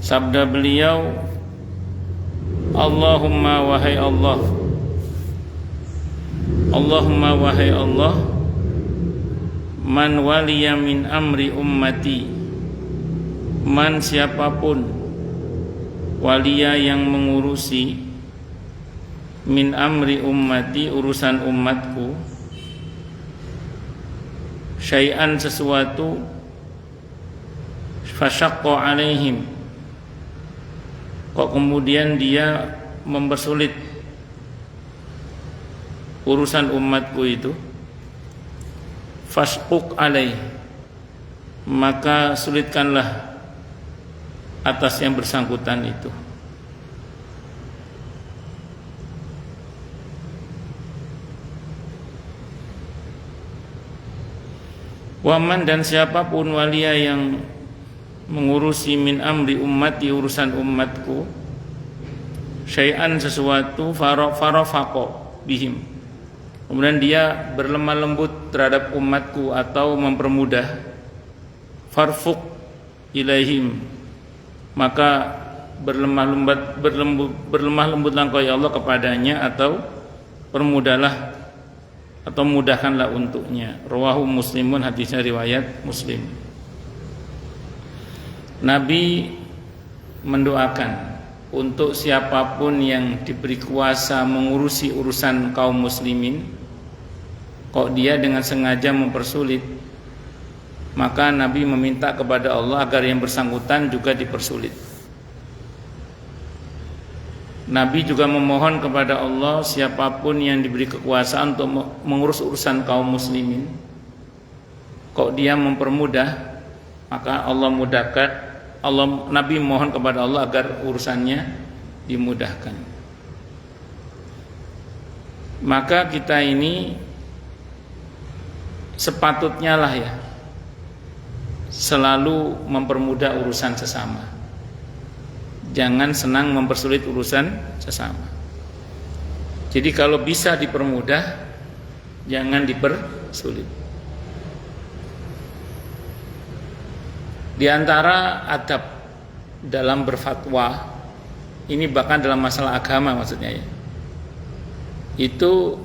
Sabda beliau, Allahumma wahai Allah, Allahumma wahai Allah, man waliya min amri ummati, man siapapun waliya yang mengurusi min amri ummati urusan umatku, syai'an sesuatu, fasyaqqa alaihim, kok kemudian dia mempersulit urusan umatku itu, fasquq alaih, maka sulitkanlah atas yang bersangkutan itu. Waman, dan siapapun walia yang mengurusi min amri ummati urusan umatku, syai'an sesuatu, farafaqo bihim, kemudian dia berlemah lembut terhadap umatku atau mempermudah, farfuq ilaihim, maka berlemah lembutlah engkau ya Allah kepadanya, atau permudahlah atau mudahkanlah untuknya. Rawahu Muslimun, hadisnya riwayat Muslim. Nabi mendoakan untuk siapapun yang diberi kuasa mengurusi urusan kaum muslimin, kok dia dengan sengaja mempersulit, maka Nabi meminta kepada Allah agar yang bersangkutan juga dipersulit. Nabi juga memohon kepada Allah, siapapun yang diberi kekuasaan untuk mengurus urusan kaum muslimin, kok dia mempermudah, maka Allah mudahkan. Nabi mohon kepada Allah agar urusannya dimudahkan. Maka kita ini sepatutnya lah ya, selalu mempermudah urusan sesama. Jangan senang mempersulit urusan sesama. Jadi kalau bisa dipermudah, jangan dipersulit. Di antara adab dalam berfatwa, ini bahkan dalam masalah agama maksudnya ya, itu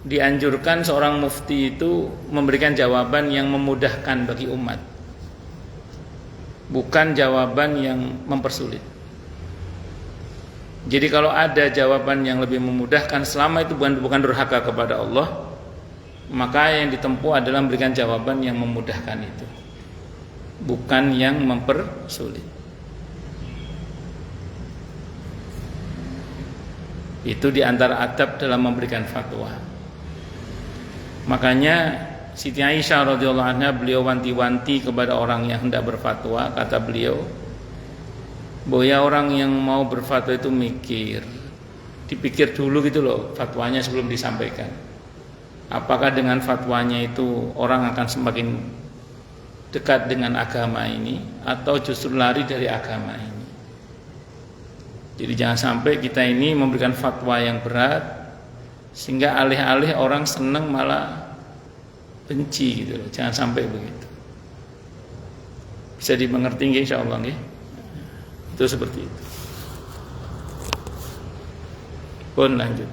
dianjurkan seorang mufti itu memberikan jawaban yang memudahkan bagi umat, bukan jawaban yang mempersulit. Jadi kalau ada jawaban yang lebih memudahkan, selama itu bukan durhaka kepada Allah, maka yang ditempuh adalah memberikan jawaban yang memudahkan itu, bukan yang mempersulit. Itu diantara adab dalam memberikan fatwa. Makanya Siti Aisyah radhiyallahu anha, beliau wanti-wanti kepada orang yang hendak berfatwa. Kata beliau, bahwa ya orang yang mau berfatwa itu dipikir dulu gitu loh fatwanya sebelum disampaikan. Apakah dengan fatwanya itu orang akan semakin dekat dengan agama ini, atau justru lari dari agama ini. Jadi jangan sampai kita ini memberikan fatwa yang berat sehingga alih-alih orang senang malah benci gitu loh. Jangan sampai begitu. Bisa dimengerti nggih insyaallah nggih. Itu seperti itu. Pun lanjut.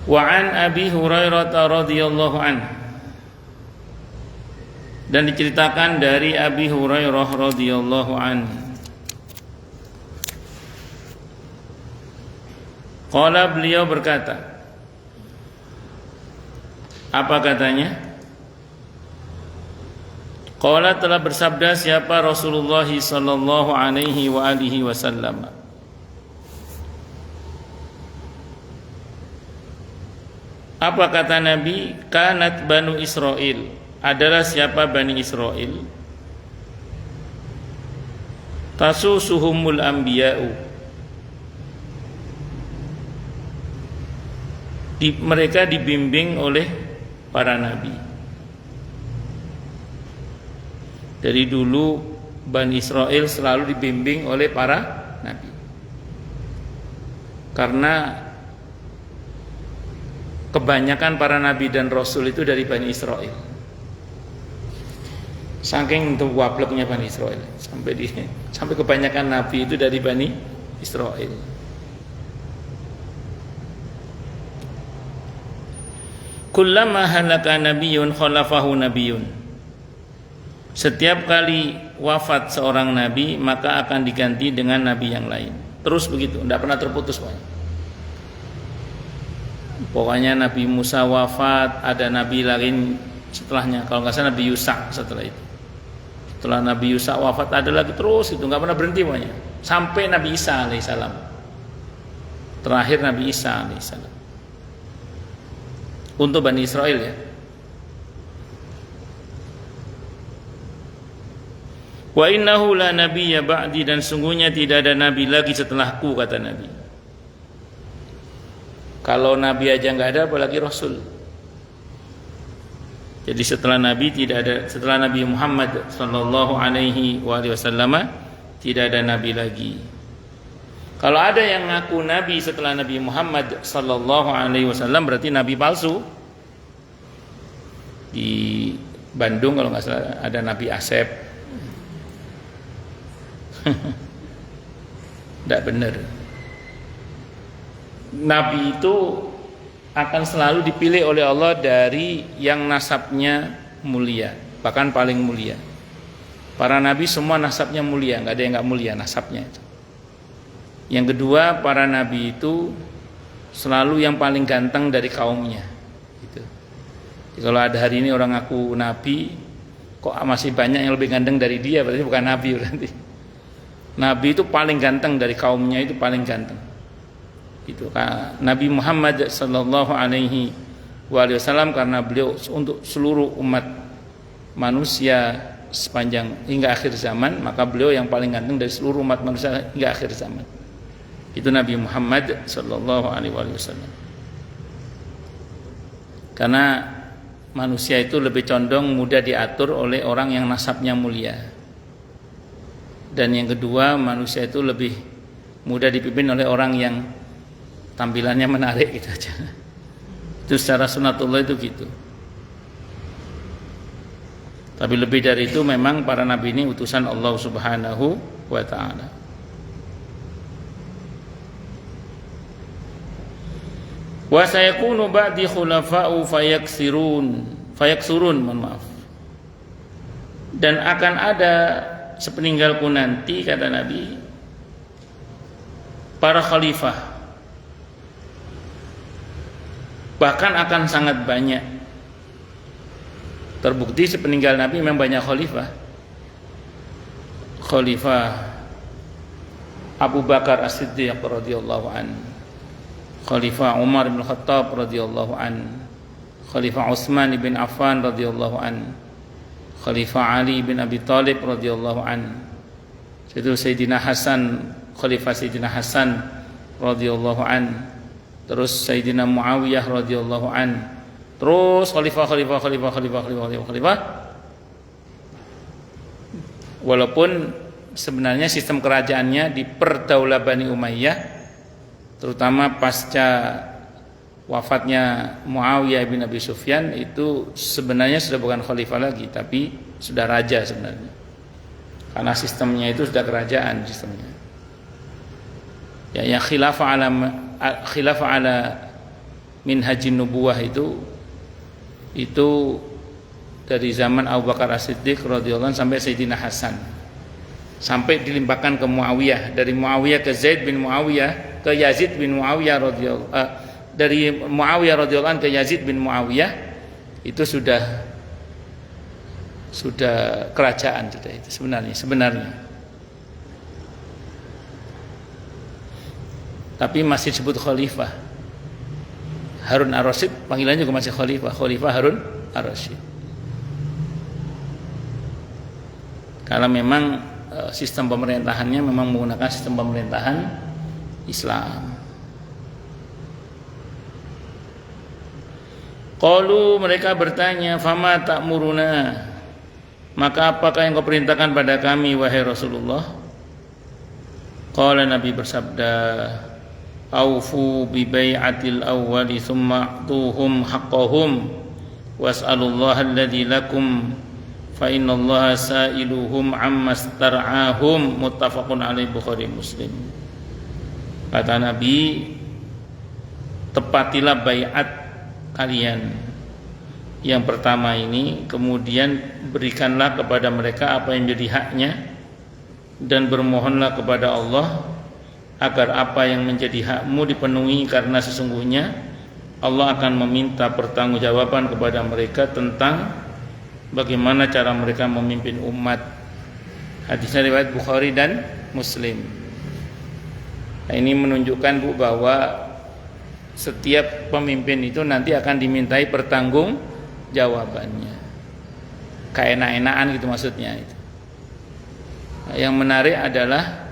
Wa an Abi Hurairah radhiyallahu anhu, dan diceritakan dari Abi Hurairah radhiyallahu anhu, qala, beliau berkata, apa katanya? Qala, telah bersabda siapa Rasulullah sallallahu alaihi wa alihi wasallam, apa kata Nabi? Kanat Banu Israil, adalah siapa Bani Israel, tasusuhumul anbiya'u, mereka dibimbing oleh para nabi. Dari dulu Bani Israel selalu dibimbing oleh para nabi, karena kebanyakan para nabi dan rasul itu dari Bani Israel. Saking wableknya Bani Israel, sampai kebanyakan nabi itu dari Bani Israel. Kullama halaka nabiyyun khalafahu nabiyyun. Setiap kali wafat seorang nabi, maka akan diganti dengan nabi yang lain. Terus begitu, tidak pernah terputus, Pak. Pokoknya Nabi Musa wafat, ada nabi lain setelahnya. Kalau nggak salah Nabi Yusa setelah itu. Setelah Nabi Yusa wafat ada lagi terus, itu nggak pernah berhenti pokoknya. Sampai Nabi Isa alaihissalam. Terakhir Nabi Isa alaihissalam. Untuk Bani Israel ya. Wa innahu la nabiyya ba'di, dan sungguhnya tidak ada nabi lagi setelahku, kata Nabi. Kalau nabi aja nggak ada, apalagi rasul. Jadi setelah Nabi tidak ada, setelah Nabi Muhammad sallallahu alaihi wasallam tidak ada nabi lagi. Kalau ada yang ngaku nabi setelah Nabi Muhammad sallallahu alaihi wasallam, berarti nabi palsu. Di Bandung kalau nggak salah ada Nabi Asep. Tidak benar. Nabi itu akan selalu dipilih oleh Allah dari yang nasabnya mulia, bahkan paling mulia. Para nabi semua nasabnya mulia, nggak ada yang nggak mulia nasabnya itu. Yang kedua, para nabi itu selalu yang paling ganteng dari kaumnya. Gitu. Jadi kalau ada hari ini orang ngaku nabi, kok masih banyak yang lebih ganteng dari dia, berarti bukan nabi berarti. Nabi itu paling ganteng dari kaumnya, itu paling ganteng. Itu Nabi Muhammad sallallahu alaihi wasallam, karena beliau untuk seluruh umat manusia sepanjang hingga akhir zaman, maka beliau yang paling ganteng dari seluruh umat manusia hingga akhir zaman. Itu Nabi Muhammad sallallahu alaihi wasallam. Karena manusia itu lebih condong mudah diatur oleh orang yang nasabnya mulia. Dan yang kedua, manusia itu lebih mudah dipimpin oleh orang yang tampilannya menarik gitu aja. Itu secara sunatullah itu gitu. Tapi lebih dari itu memang para nabi ini utusan Allah Subhanahu wa ta'ala. Wa sayakunu ba'di khulafa'u fayaksurun, mohon maaf. Dan akan ada sepeninggalku nanti, kata Nabi, para khalifah, bahkan akan sangat banyak. Terbukti sepeninggal Nabi memang banyak khalifah. Khalifah Abu Bakar As-Siddiq radhiyallahu an, Khalifah Umar bin Khattab radhiyallahu an, Khalifah Utsman bin Affan radhiyallahu an, Khalifah Ali bin Abi Thalib radhiyallahu an, itu Sayyidina Hasan, Khalifah Sayyidina Hasan radhiyallahu an, terus Sayyidina Muawiyah radhiyallahu an, terus khalifah. Walaupun sebenarnya sistem kerajaannya di Perdaulah Bani Umayyah, terutama pasca wafatnya Muawiyah bin Abi Sufyan, itu sebenarnya sudah bukan khalifah lagi, tapi sudah raja sebenarnya. Karena sistemnya itu sudah kerajaan sistemnya. Ya, yang khilafah ala minhajin nubuwah itu dari zaman Abu Bakar As-Siddiq radhiyallahu anhu sampai Sayyidina Hasan, sampai dilimpahkan ke Muawiyah, dari Muawiyah ke Zaid bin Muawiyah ke Yazid bin Muawiyah radhiyallahu dari Muawiyah radhiyallahu anhu ke Yazid bin Muawiyah, itu sudah kerajaan sudah itu sebenarnya. Tapi masih disebut khalifah. Harun Ar-Rasyid panggilannya juga masih khalifah Harun Ar-Rasyid. Karena memang sistem pemerintahannya memang menggunakan sistem pemerintahan Islam. Qalu, mereka bertanya, fama ta'muruna, maka apakah yang kau perintahkan pada kami wahai Rasulullah? Qala, Nabi bersabda, aufu bi bai'atil awwali thumma a'tuhum haqqahum was'alullaha alladzi lakum fa innallaha sa'iluhum amma star'ahum, muttafaqun alaihi Bukhari Muslim. Kata Nabi, tepatilah baiat kalian yang pertama ini, kemudian berikanlah kepada mereka apa yang menjadi haknya, dan bermohonlah kepada Allah agar apa yang menjadi hakmu dipenuhi, karena sesungguhnya Allah akan meminta pertanggungjawaban kepada mereka tentang bagaimana cara mereka memimpin umat. Hadisnya riwayat Bukhari dan Muslim. Nah, ini menunjukkan Bu bahwa setiap pemimpin itu nanti akan dimintai pertanggung jawabannya. Keenak-enakan gitu maksudnya itu. Nah, yang menarik adalah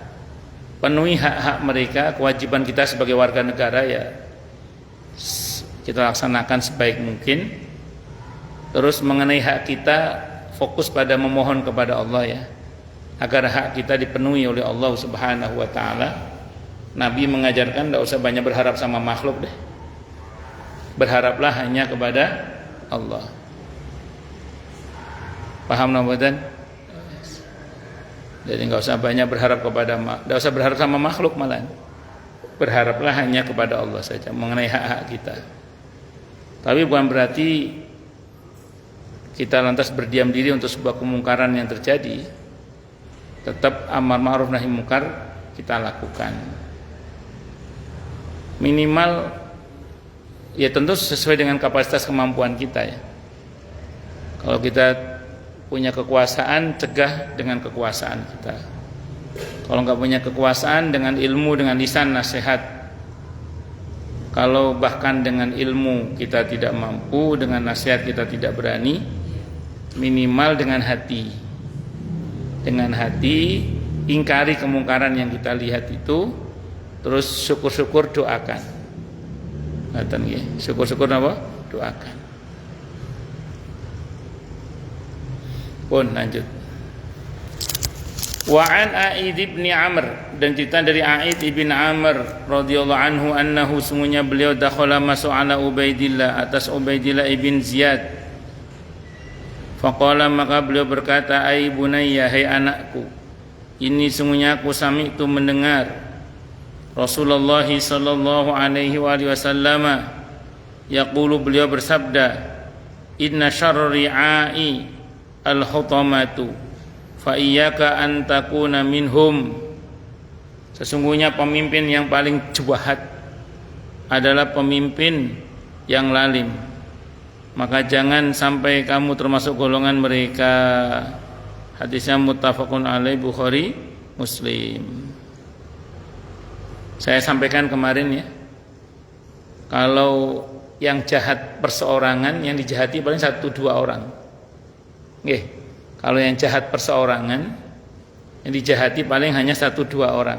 penuhi hak-hak mereka, kewajiban kita sebagai warga negara ya kita laksanakan sebaik mungkin. Terus mengenai hak kita, fokus pada memohon kepada Allah ya, agar hak kita dipenuhi oleh Allah Subhanahu wa taala. Nabi mengajarkan tidak usah banyak berharap sama makhluk deh. Berharaplah hanya kepada Allah. Paham namanya? Jadi nggak usah banyak berharap kepada, nggak usah berharap sama makhluk malah. Berharaplah hanya kepada Allah saja mengenai hak-hak kita. Tapi bukan berarti kita lantas berdiam diri untuk sebuah kemungkaran yang terjadi. Tetap amar ma'ruf nahi munkar kita lakukan. Minimal ya tentu sesuai dengan kapasitas kemampuan kita ya. Kalau kita punya kekuasaan, cegah dengan kekuasaan kita. Kalau nggak punya kekuasaan, dengan ilmu, dengan lisan, nasihat. Kalau bahkan dengan ilmu kita tidak mampu, dengan nasihat kita tidak berani, minimal dengan hati. Dengan hati, ingkari kemungkaran yang kita lihat itu. Terus syukur-syukur doakan. Ngaten nggih. Syukur-syukur napa? Doakan. Pun lanjut. Wa an A'id bin Amr, dan cerita dari A'id bin Amr radhiyallahu anhu annahu sungguhnya beliau dakhala masuk ala Ubaidillah, atas Ubaidillah ibn Ziyad. Faqala, maka beliau berkata, ai bunayya, hai anakku, ini sungguhnya aku sami'tu mendengar Rasulullah sallallahu alaihi wasallam yaqulu, beliau bersabda, inna syarri'ai al-hutamatu fa iyyaka an takuna minhum, sesungguhnya pemimpin yang paling jahat adalah pemimpin yang lalim, maka jangan sampai kamu termasuk golongan mereka. Hadisnya muttafaqun alaihi Bukhari Muslim. Saya sampaikan kemarin ya, kalau yang jahat perseorangan, yang dijahati paling 1-2 orang. Nggih. Kalau yang jahat perseorangan, yang dijahati paling hanya 1-2 orang.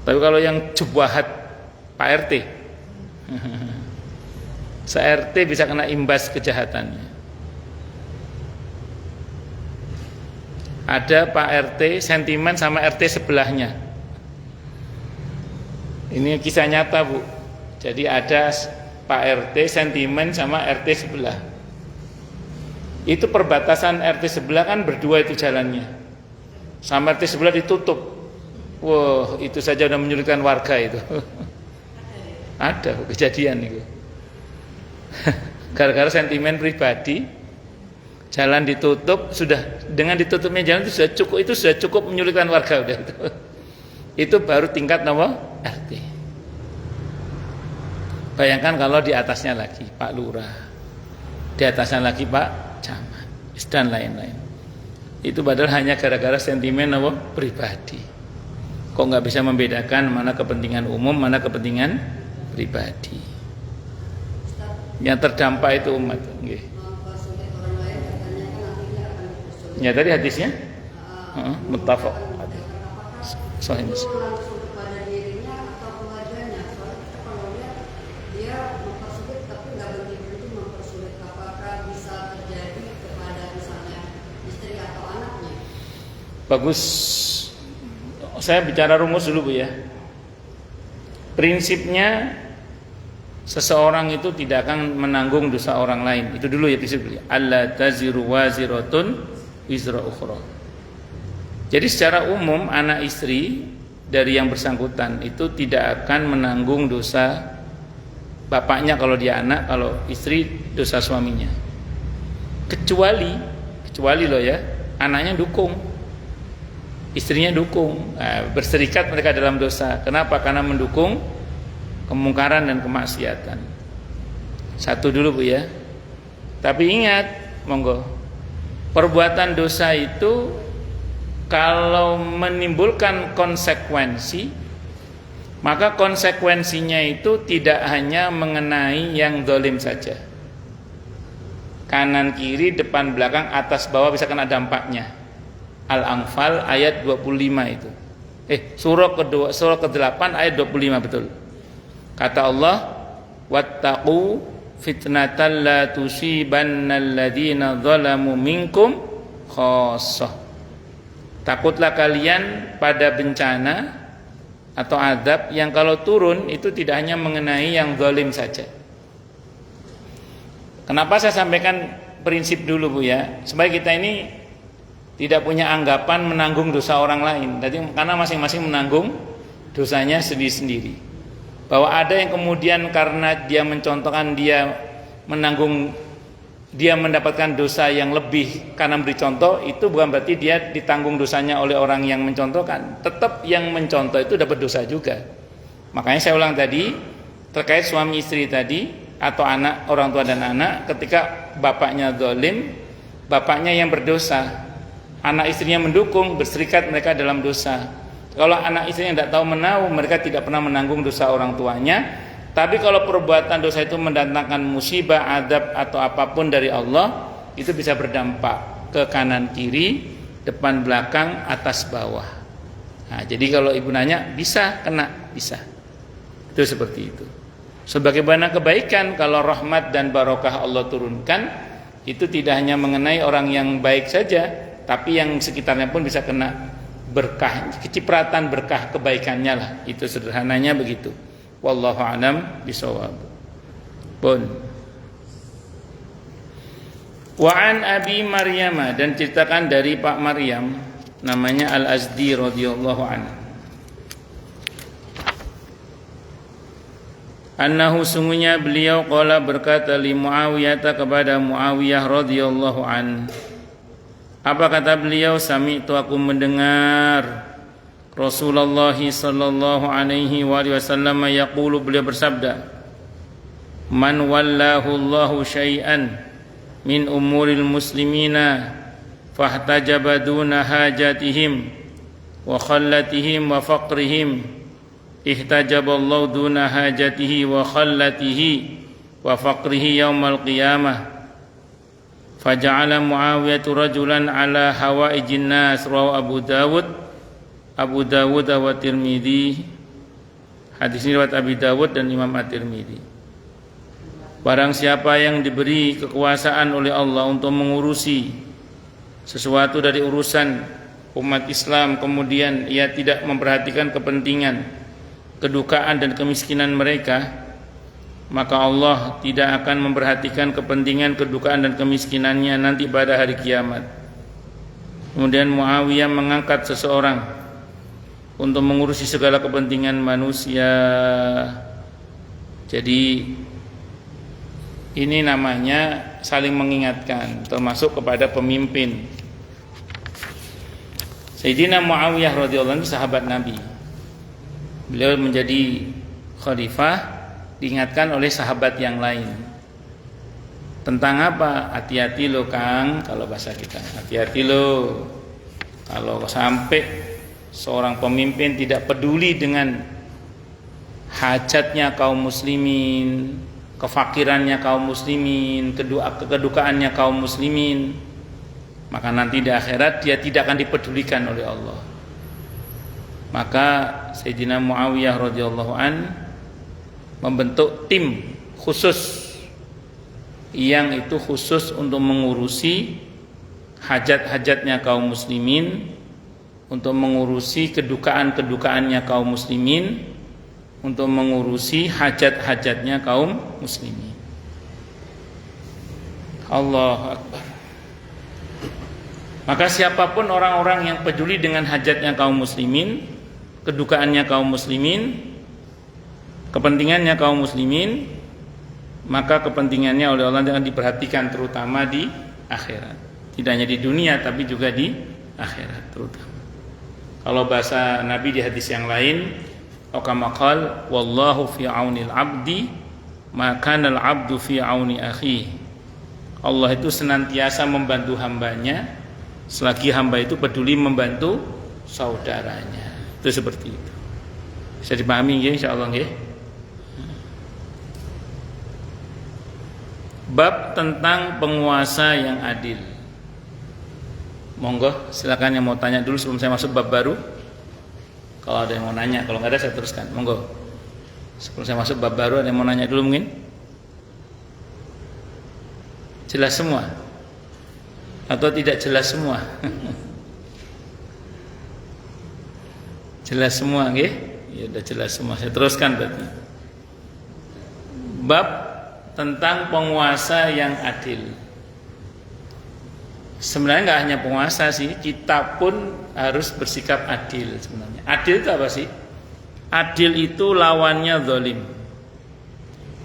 Tapi kalau yang jahat Pak RT, se-RT bisa kena imbas kejahatannya. Ada Pak RT sentimen sama RT sebelahnya. Ini kisah nyata Bu. Jadi ada Pak RT sentimen sama RT sebelah. Itu perbatasan RT sebelah kan berdua itu jalannya. Sama RT sebelah ditutup. Wah, itu saja udah menyulitkan warga itu. Ada kejadian itu. Gara-gara sentimen pribadi, jalan ditutup, sudah dengan ditutupnya jalan itu sudah cukup menyulitkan warga udah itu. Itu baru tingkat nomor RT. Bayangkan kalau di atasnya lagi Pak Lurah, di atasnya lagi Pak Camat, dan lain-lain. Itu padahal hanya gara-gara sentimen nomor pribadi. Kok nggak bisa membedakan mana kepentingan umum, mana kepentingan pribadi? Yang terdampak itu umat. Ya tadi hadisnya, muttafaq. Sahih Muslim. Bagus. Saya bicara rumus dulu Bu ya. Prinsipnya seseorang itu tidak akan menanggung dosa orang lain. Itu dulu ya prinsipnya. Alla taziru waziratun wizra ukhra. Jadi secara umum anak istri dari yang bersangkutan itu tidak akan menanggung dosa bapaknya kalau dia anak, kalau istri dosa suaminya. Kecuali loh ya, anaknya dukung, istrinya dukung, berserikat mereka dalam dosa. Kenapa? Karena mendukung kemungkaran dan kemaksiatan. Satu dulu Bu ya. Tapi ingat, monggo, perbuatan dosa itu kalau menimbulkan konsekuensi, maka konsekuensinya itu tidak hanya mengenai yang zalim saja. Kanan kiri, depan belakang, atas bawah bisa kena dampaknya. Al-Anfal ayat 25 itu. Surah ke-8 ayat 25 betul. Kata Allah, wattaqu fitnatan la tusibannal ladzina zalamu minkum khassah. Takutlah kalian pada bencana atau azab yang kalau turun itu tidak hanya mengenai yang zalim saja. Kenapa saya sampaikan prinsip dulu Bu ya, supaya kita ini tidak punya anggapan menanggung dosa orang lain. Jadi karena masing-masing menanggung dosanya sendiri-sendiri. Bahwa ada yang kemudian karena dia mencontohkan dia menanggung, dia mendapatkan dosa yang lebih karena beri contoh, itu bukan berarti dia ditanggung dosanya oleh orang yang mencontohkan. Tetap yang mencontoh itu dapat dosa juga. Makanya saya ulang tadi terkait suami istri tadi atau anak, orang tua dan anak, ketika bapaknya zalim, bapaknya yang berdosa, anak istrinya mendukung, berserikat mereka dalam dosa. Kalau anak istrinya tidak tahu menahu, mereka tidak pernah menanggung dosa orang tuanya. Tapi kalau perbuatan dosa itu mendatangkan musibah, adab atau apapun dari Allah, itu bisa berdampak ke kanan kiri, depan belakang, atas bawah. Nah, jadi kalau ibu nanya, bisa kena, bisa. Itu seperti itu. Sebagaimana kebaikan kalau rahmat dan barokah Allah turunkan, itu tidak hanya mengenai orang yang baik saja, tapi yang sekitarnya pun bisa kena berkah, kecipratan berkah kebaikannya lah. Itu sederhananya begitu. Wallahu a'lam bishawab. Pun. Wa an Abi Maryam, dan ceritakan dari Pak Maryam namanya Al-Azdi radhiyallahu anhu. Annahu sungguhnya beliau qala berkata li Muawiyah kepada Muawiyah radhiyallahu an. Apa kata beliau? Sami'tu, aku mendengar Rasulullah sallallahu alaihi wasallam yaqulu, beliau bersabda, man wallahu Allahu syai'an min umuril muslimina fahtajaba duna hajatihim wa khallatihim wa faqrihim ihtajaballahu duna hajatihi wa khallatihi wa faqrihi yaumal qiyamah faja'ala Muawiyah rajulan ala hawaijin nas, rawahu Abu Dawud wa Tirmidzi. Hadis ini riwayat Abi Dawud dan Imam At-Tirmidzi. Barang siapa yang diberi kekuasaan oleh Allah untuk mengurusi sesuatu dari urusan umat Islam, kemudian ia tidak memperhatikan kepentingan, kedukaan dan kemiskinan mereka, maka Allah tidak akan memperhatikan kepentingan, kedukaan dan kemiskinannya nanti pada hari kiamat. Kemudian Muawiyah mengangkat seseorang untuk mengurusi segala kepentingan manusia. Jadi ini namanya saling mengingatkan, termasuk kepada pemimpin. Sayyidina Muawiyah radhiyallahu anhu sahabat Nabi. Beliau menjadi khalifah, diingatkan oleh sahabat yang lain. Tentang apa? Hati-hati lo Kang, kalau bahasa kita. Hati-hati lo kalau sampai seorang pemimpin tidak peduli dengan hajatnya kaum muslimin, kefakirannya kaum muslimin, kedukaannya kaum muslimin, maka nanti di akhirat dia tidak akan dipedulikan oleh Allah. Maka Sayyidina Muawiyah radhiyallahu an membentuk tim khusus yang itu khusus untuk mengurusi hajat-hajatnya kaum muslimin, untuk mengurusi kedukaan-kedukaannya kaum muslimin, untuk mengurusi hajat-hajatnya kaum muslimin. Allahu Akbar. Maka siapapun orang-orang yang peduli dengan hajatnya kaum muslimin, kedukaannya kaum muslimin, kepentingannya kaum muslimin, maka kepentingannya oleh Allah akan diperhatikan terutama di akhirat. Tidak hanya di dunia tapi juga di akhirat terutama. Kalau bahasa Nabi di hadis yang lain, kama qala wallahu fi aunil abdi ma kana al abdu fi auni akhi. Allah itu senantiasa membantu hambanya selagi hamba itu peduli membantu saudaranya. Itu seperti itu. Bisa dipahami ya insyaallah nggih. Bab tentang penguasa yang adil. Monggo silakan yang mau tanya dulu sebelum saya masuk bab baru. Kalau ada yang mau nanya, kalau nggak ada saya teruskan. Monggo. Sebelum saya masuk bab baru ada yang mau nanya dulu mungkin? Jelas semua? Atau tidak jelas semua? Jelas semua nggih? Ya udah jelas semua. Saya teruskan berarti. Bab tentang penguasa yang adil. Sebenarnya nggak hanya penguasa sih, kita pun harus bersikap adil sebenarnya. Adil itu apa sih? Adil itu lawannya zalim.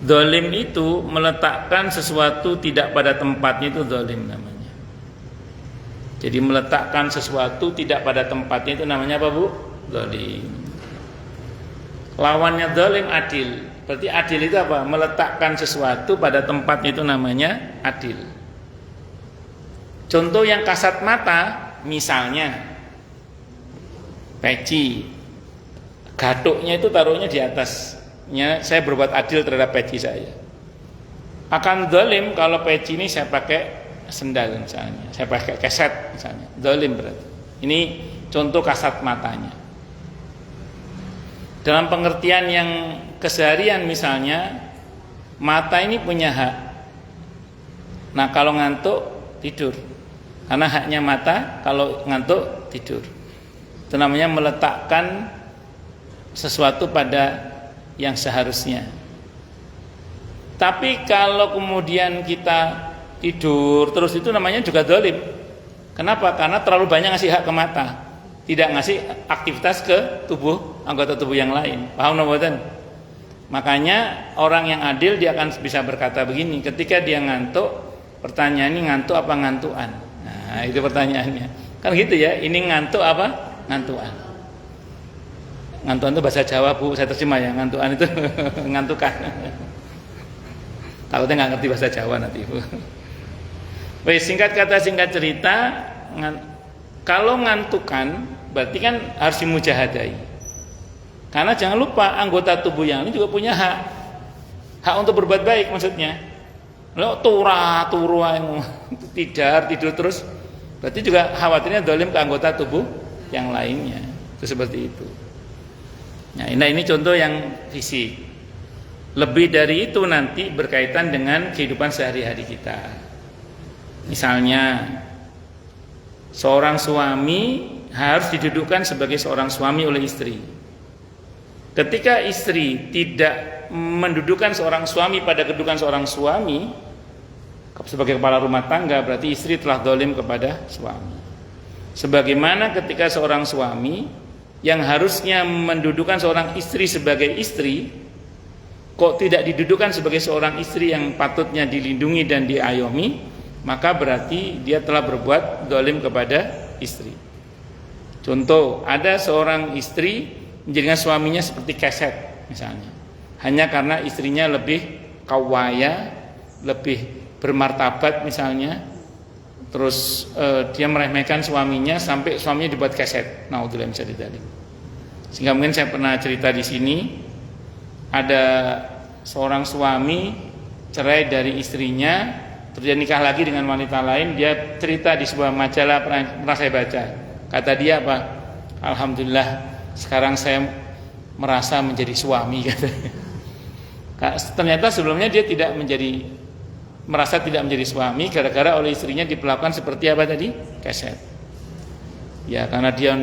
Zalim itu meletakkan sesuatu tidak pada tempatnya, itu zalim namanya. Jadi meletakkan sesuatu tidak pada tempatnya itu namanya apa Bu? Zalim. Lawannya zalim adil. Berarti adil itu apa? Meletakkan sesuatu pada tempatnya itu namanya adil. Contoh yang kasat mata, misalnya peci, gatuknya itu taruhnya di atasnya. Saya berbuat adil terhadap peci saya. Akan zalim kalau peci ini saya pakai sendal misalnya, saya pakai keset misalnya, zalim berarti. Ini contoh kasat matanya. Dalam pengertian yang keseharian misalnya, mata ini punya hak. Nah kalau ngantuk tidur. Karena haknya mata, kalau ngantuk tidur. Itu namanya meletakkan sesuatu pada yang seharusnya. Tapi kalau kemudian kita tidur terus, itu namanya juga zalim. Kenapa? Karena terlalu banyak ngasih hak ke mata, tidak ngasih aktivitas ke tubuh, anggota tubuh yang lain. Paham nggak? Makanya orang yang adil dia akan bisa berkata begini, ketika dia ngantuk, pertanyaan ini ngantuk apa ngantuan? Nah itu pertanyaannya. Kan gitu ya, ini ngantuk apa? Ngantuan. Ngantuan itu bahasa Jawa Bu, saya terjemah ya. Ngantuan itu ngantukan. Takutnya nggak ngerti bahasa Jawa nanti Bu. Baik, singkat kata singkat cerita, kalau ngantukan berarti kan harus dimujahadai. Karena jangan lupa anggota tubuh yang ini juga punya hak. Hak untuk berbuat baik maksudnya. Lo turu yang tidur terus, berarti juga khawatirnya zalim ke anggota tubuh yang lainnya. Itu seperti itu. Nah, ini contoh yang fisik. Lebih dari itu nanti berkaitan dengan kehidupan sehari-hari kita. Misalnya seorang suami harus didudukkan sebagai seorang suami oleh istri. Ketika istri tidak mendudukan seorang suami pada kedudukan seorang suami sebagai kepala rumah tangga, berarti istri telah zalim kepada suami. Sebagaimana ketika seorang suami yang harusnya mendudukan seorang istri sebagai istri, kok tidak didudukan sebagai seorang istri yang patutnya dilindungi dan diayomi, maka berarti dia telah berbuat zalim kepada istri. Contoh, ada seorang istri menjadikan suaminya seperti keset misalnya, hanya karena istrinya lebih kawaya, lebih bermartabat misalnya, terus dia meremehkan suaminya sampai suaminya dibuat keset. Naudzubillah min dzalik. Sehingga mungkin saya pernah cerita di sini, ada seorang suami cerai dari istrinya, terus dia nikah lagi dengan wanita lain. Dia cerita di sebuah majalah pernah saya baca. Kata dia apa? Alhamdulillah sekarang saya merasa menjadi suami, katanya. Ternyata sebelumnya dia merasa tidak menjadi suami gara-gara oleh istrinya diperlakukan seperti apa tadi? Keset. Ya, karena dia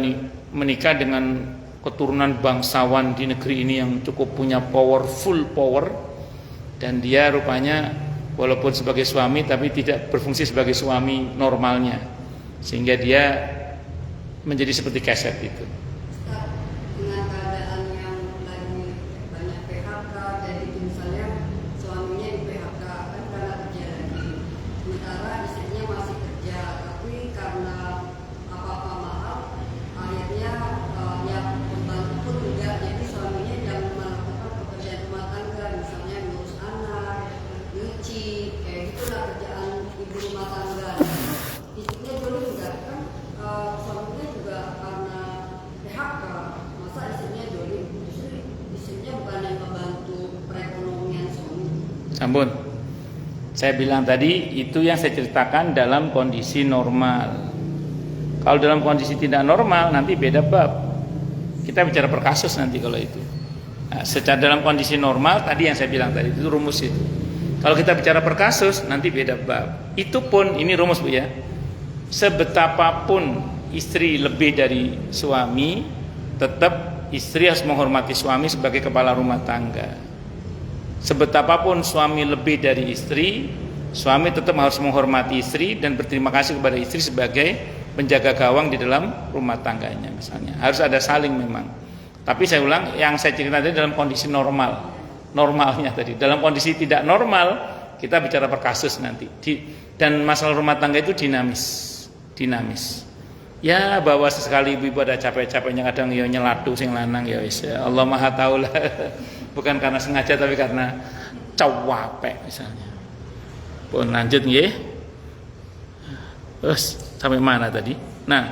menikah dengan keturunan bangsawan di negeri ini yang cukup punya full power, dan dia rupanya walaupun sebagai suami tapi tidak berfungsi sebagai suami normalnya, sehingga dia menjadi seperti keset itu. Dengan keadaan yang lagi banyak PHK, jadi misalnya suaminya di PHK kan karena kerja lagi, sementara istrinya masih kerja, tapi karena apa-apa mahal, akhirnya yang pembantu pun enggak, jadi suaminya yang melakukan pekerjaan rumah tangga, misalnya ngurus anak, nyuci, kayak gitulah kerjaan ibu rumah tangga. Istrinya dulu enggak kan, suaminya juga karena PHK, masa istrinya dulu, justru istrinya bukan yang membantu perekonomian suami. Sampun, saya bilang tadi itu yang saya ceritakan dalam kondisi normal. Kalau dalam kondisi tidak normal nanti beda bab. Kita bicara per kasus nanti kalau itu. Nah, secara dalam kondisi normal tadi yang saya bilang tadi itu rumus itu. Kalau kita bicara per kasus nanti beda bab. Itu pun ini rumus Bu ya. Sebetapapun istri lebih dari suami, tetap istri harus menghormati suami sebagai kepala rumah tangga. Sebetapapun suami lebih dari istri, suami tetap harus menghormati istri dan berterima kasih kepada istri sebagai penjaga gawang di dalam rumah tangganya misalnya. Harus ada saling memang. Tapi saya ulang, yang saya cerita tadi dalam kondisi normal. Normalnya tadi. Dalam kondisi tidak normal, kita bicara per kasus nanti. Dan masalah rumah tangga itu dinamis. Ya bahwa sesekali ibu ada capek-capeknya, kadang ya nyelatu sing lanang ya wis. Allah Maha tahu lah. Bukan karena sengaja tapi karena cawapek misalnya. Pun lanjut nggih. Terus sampai mana tadi? Nah,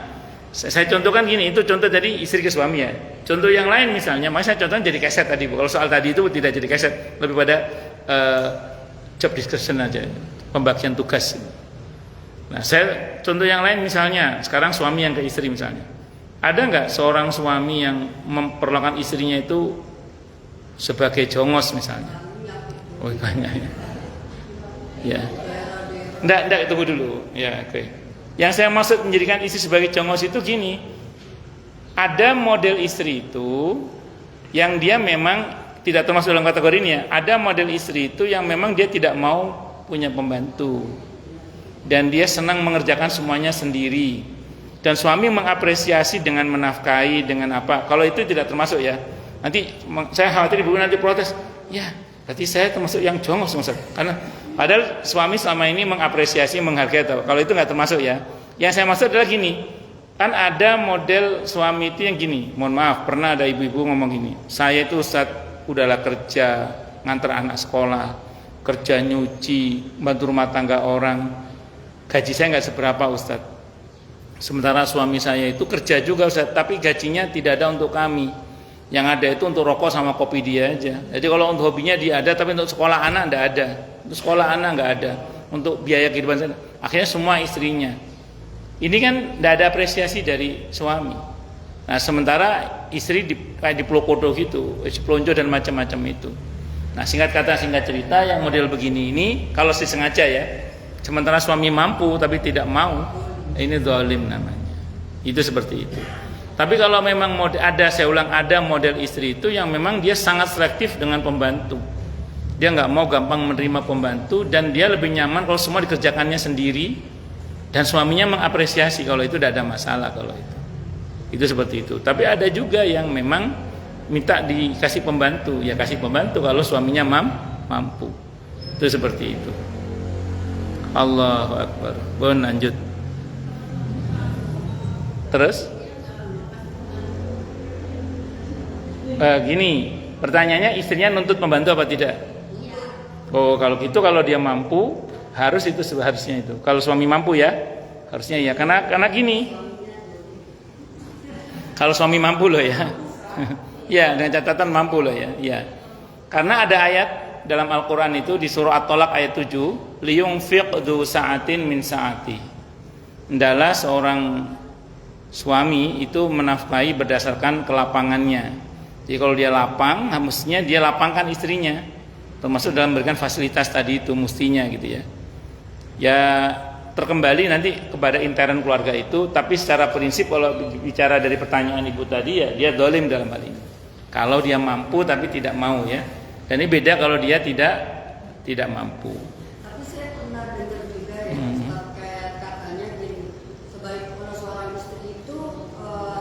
saya contohkan gini, itu contoh dari istri ke suami ya. Contoh yang lain misalnya, saya contohnya jadi keset tadi Bu. Kalau soal tadi itu tidak jadi keset, lebih pada job description aja, pembagian tugas. Nah, saya contoh yang lain misalnya, sekarang suami yang ke istri misalnya. Ada nggak seorang suami yang memperlakukan istrinya itu sebagai jongos misalnya? Oh banyak ya. Ya. Nggak, tunggu dulu. Ya, oke. Yang saya maksud menjadikan istri sebagai jongos itu gini. Ada model istri itu yang dia memang tidak termasuk dalam kategori ini ya. Ada model istri itu yang memang dia tidak mau punya pembantu. Dan dia senang mengerjakan semuanya sendiri. Dan suami mengapresiasi dengan menafkahi, dengan apa. Kalau itu tidak termasuk ya. Nanti saya khawatir ibu nanti protes. Ya, berarti saya termasuk yang jongos Ustaz. Karena padahal suami selama ini mengapresiasi, menghargai. Kalau itu nggak termasuk ya. Yang saya maksud adalah gini. Kan ada model suami itu yang gini. Mohon maaf, pernah ada ibu-ibu ngomong gini. Saya itu Ustaz udahlah kerja, nganter anak sekolah, kerja nyuci, bantu rumah tangga orang. Gaji saya nggak seberapa Ustaz. Sementara suami saya itu kerja juga Ustaz, tapi gajinya tidak ada untuk kami. Yang ada itu untuk rokok sama kopi dia aja. Jadi kalau untuk hobinya dia ada, tapi untuk sekolah anak enggak ada. Untuk sekolah anak enggak ada. Untuk biaya kehidupan saya. Akhirnya semua istrinya. Ini kan enggak ada apresiasi dari suami. Nah, sementara istri kayak di Plokodo gitu, pelonco dan macam-macam itu. Nah, singkat kata singkat cerita yang model begini ini kalau disengaja ya. Sementara suami mampu tapi tidak mau, ini zalim namanya. Itu seperti itu. Tapi kalau memang ada model istri itu yang memang dia sangat selektif dengan pembantu. Dia nggak mau gampang menerima pembantu dan dia lebih nyaman kalau semua dikerjakannya sendiri dan suaminya mengapresiasi kalau itu tidak ada masalah kalau itu. Itu seperti itu. Tapi ada juga yang memang minta dikasih pembantu, ya kasih pembantu kalau suaminya mampu. Itu seperti itu. Allahu Akbar. Bon, lanjut. Terus? Gini, pertanyaannya istrinya nuntut pembantu apa tidak? Oh, kalau gitu kalau dia mampu harus itu seharusnya itu. Kalau suami mampu ya harusnya ya. Karena gini, kalau suami mampu loh ya, ya dengan catatan mampu loh ya. Ya, karena ada ayat dalam Al-Quran itu di surah At-Tolak ayat 7, liyunfiq dzu sa'atin min sa'ati. Hendaklah seorang suami itu menafkahi berdasarkan kelapangannya. Jadi kalau dia lapang, mestinya dia lapangkan istrinya, termasuk dalam memberikan fasilitas tadi itu mestinya gitu ya. Ya terkembali nanti kepada intern keluarga itu, tapi secara prinsip kalau bicara dari pertanyaan ibu tadi ya dia zalim dalam hal ini. Kalau dia mampu tapi tidak mau ya. Dan ini beda kalau dia tidak mampu. Tapi saya pernah dengar juga ya, Ustaz, kayak katanya gini, sebaliknya seorang istri itu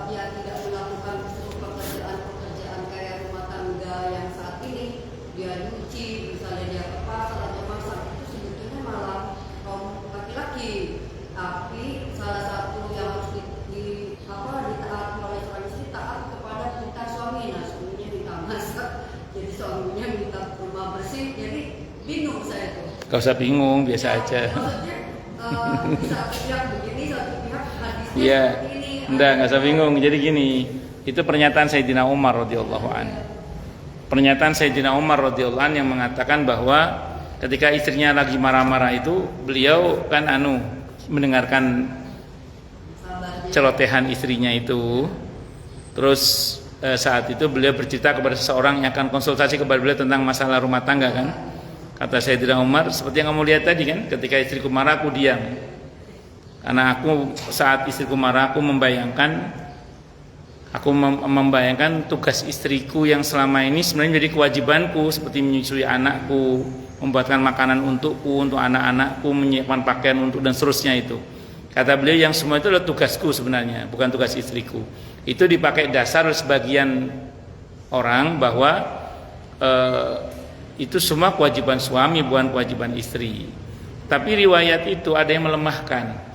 dia tidak melakukan pekerjaan kayak rumah tangga yang saat ini, dia nyuci, misalnya dia ke pasar atau masak, itu sebetulnya malah kaum laki-laki. Tapi salah satu yang harus ditaati oleh seorang istri, taat kepada perintah suami. Nah, suaminya minta masak, jadi suaminya minta rumah bersih, jadi bingung saya tuh. Gak usah bingung, biasa aja. Maksudnya di satu pihak begini, satu pihak hadisnya Iya, seperti ini. nggak usah bingung. Jadi gini, itu pernyataan Sayyidina Umar radhiyallahu anhu. Pernyataan Sayyidina Umar radhiyallahu anhu yang mengatakan bahwa ketika istrinya lagi marah-marah itu, beliau kan mendengarkan Sabarnya. celotehan istrinya itu. Terus saat itu beliau bercerita kepada seseorang yang akan konsultasi kepada beliau tentang masalah rumah tangga kan. Kata Sayyidina Umar, seperti yang kamu lihat tadi kan, ketika istriku marah aku diam. Karena aku saat istriku marah aku membayangkan tugas istriku yang selama ini sebenarnya jadi kewajibanku, seperti menyusui anakku, membuatkan makanan untukku, untuk anak-anakku, menyiapkan pakaian untuk dan seterusnya itu. Kata beliau yang semua itu adalah tugasku sebenarnya, bukan tugas istriku. Itu dipakai dasar sebagian orang bahwa itu semua kewajiban suami, bukan kewajiban istri. Tapi riwayat itu ada yang melemahkan.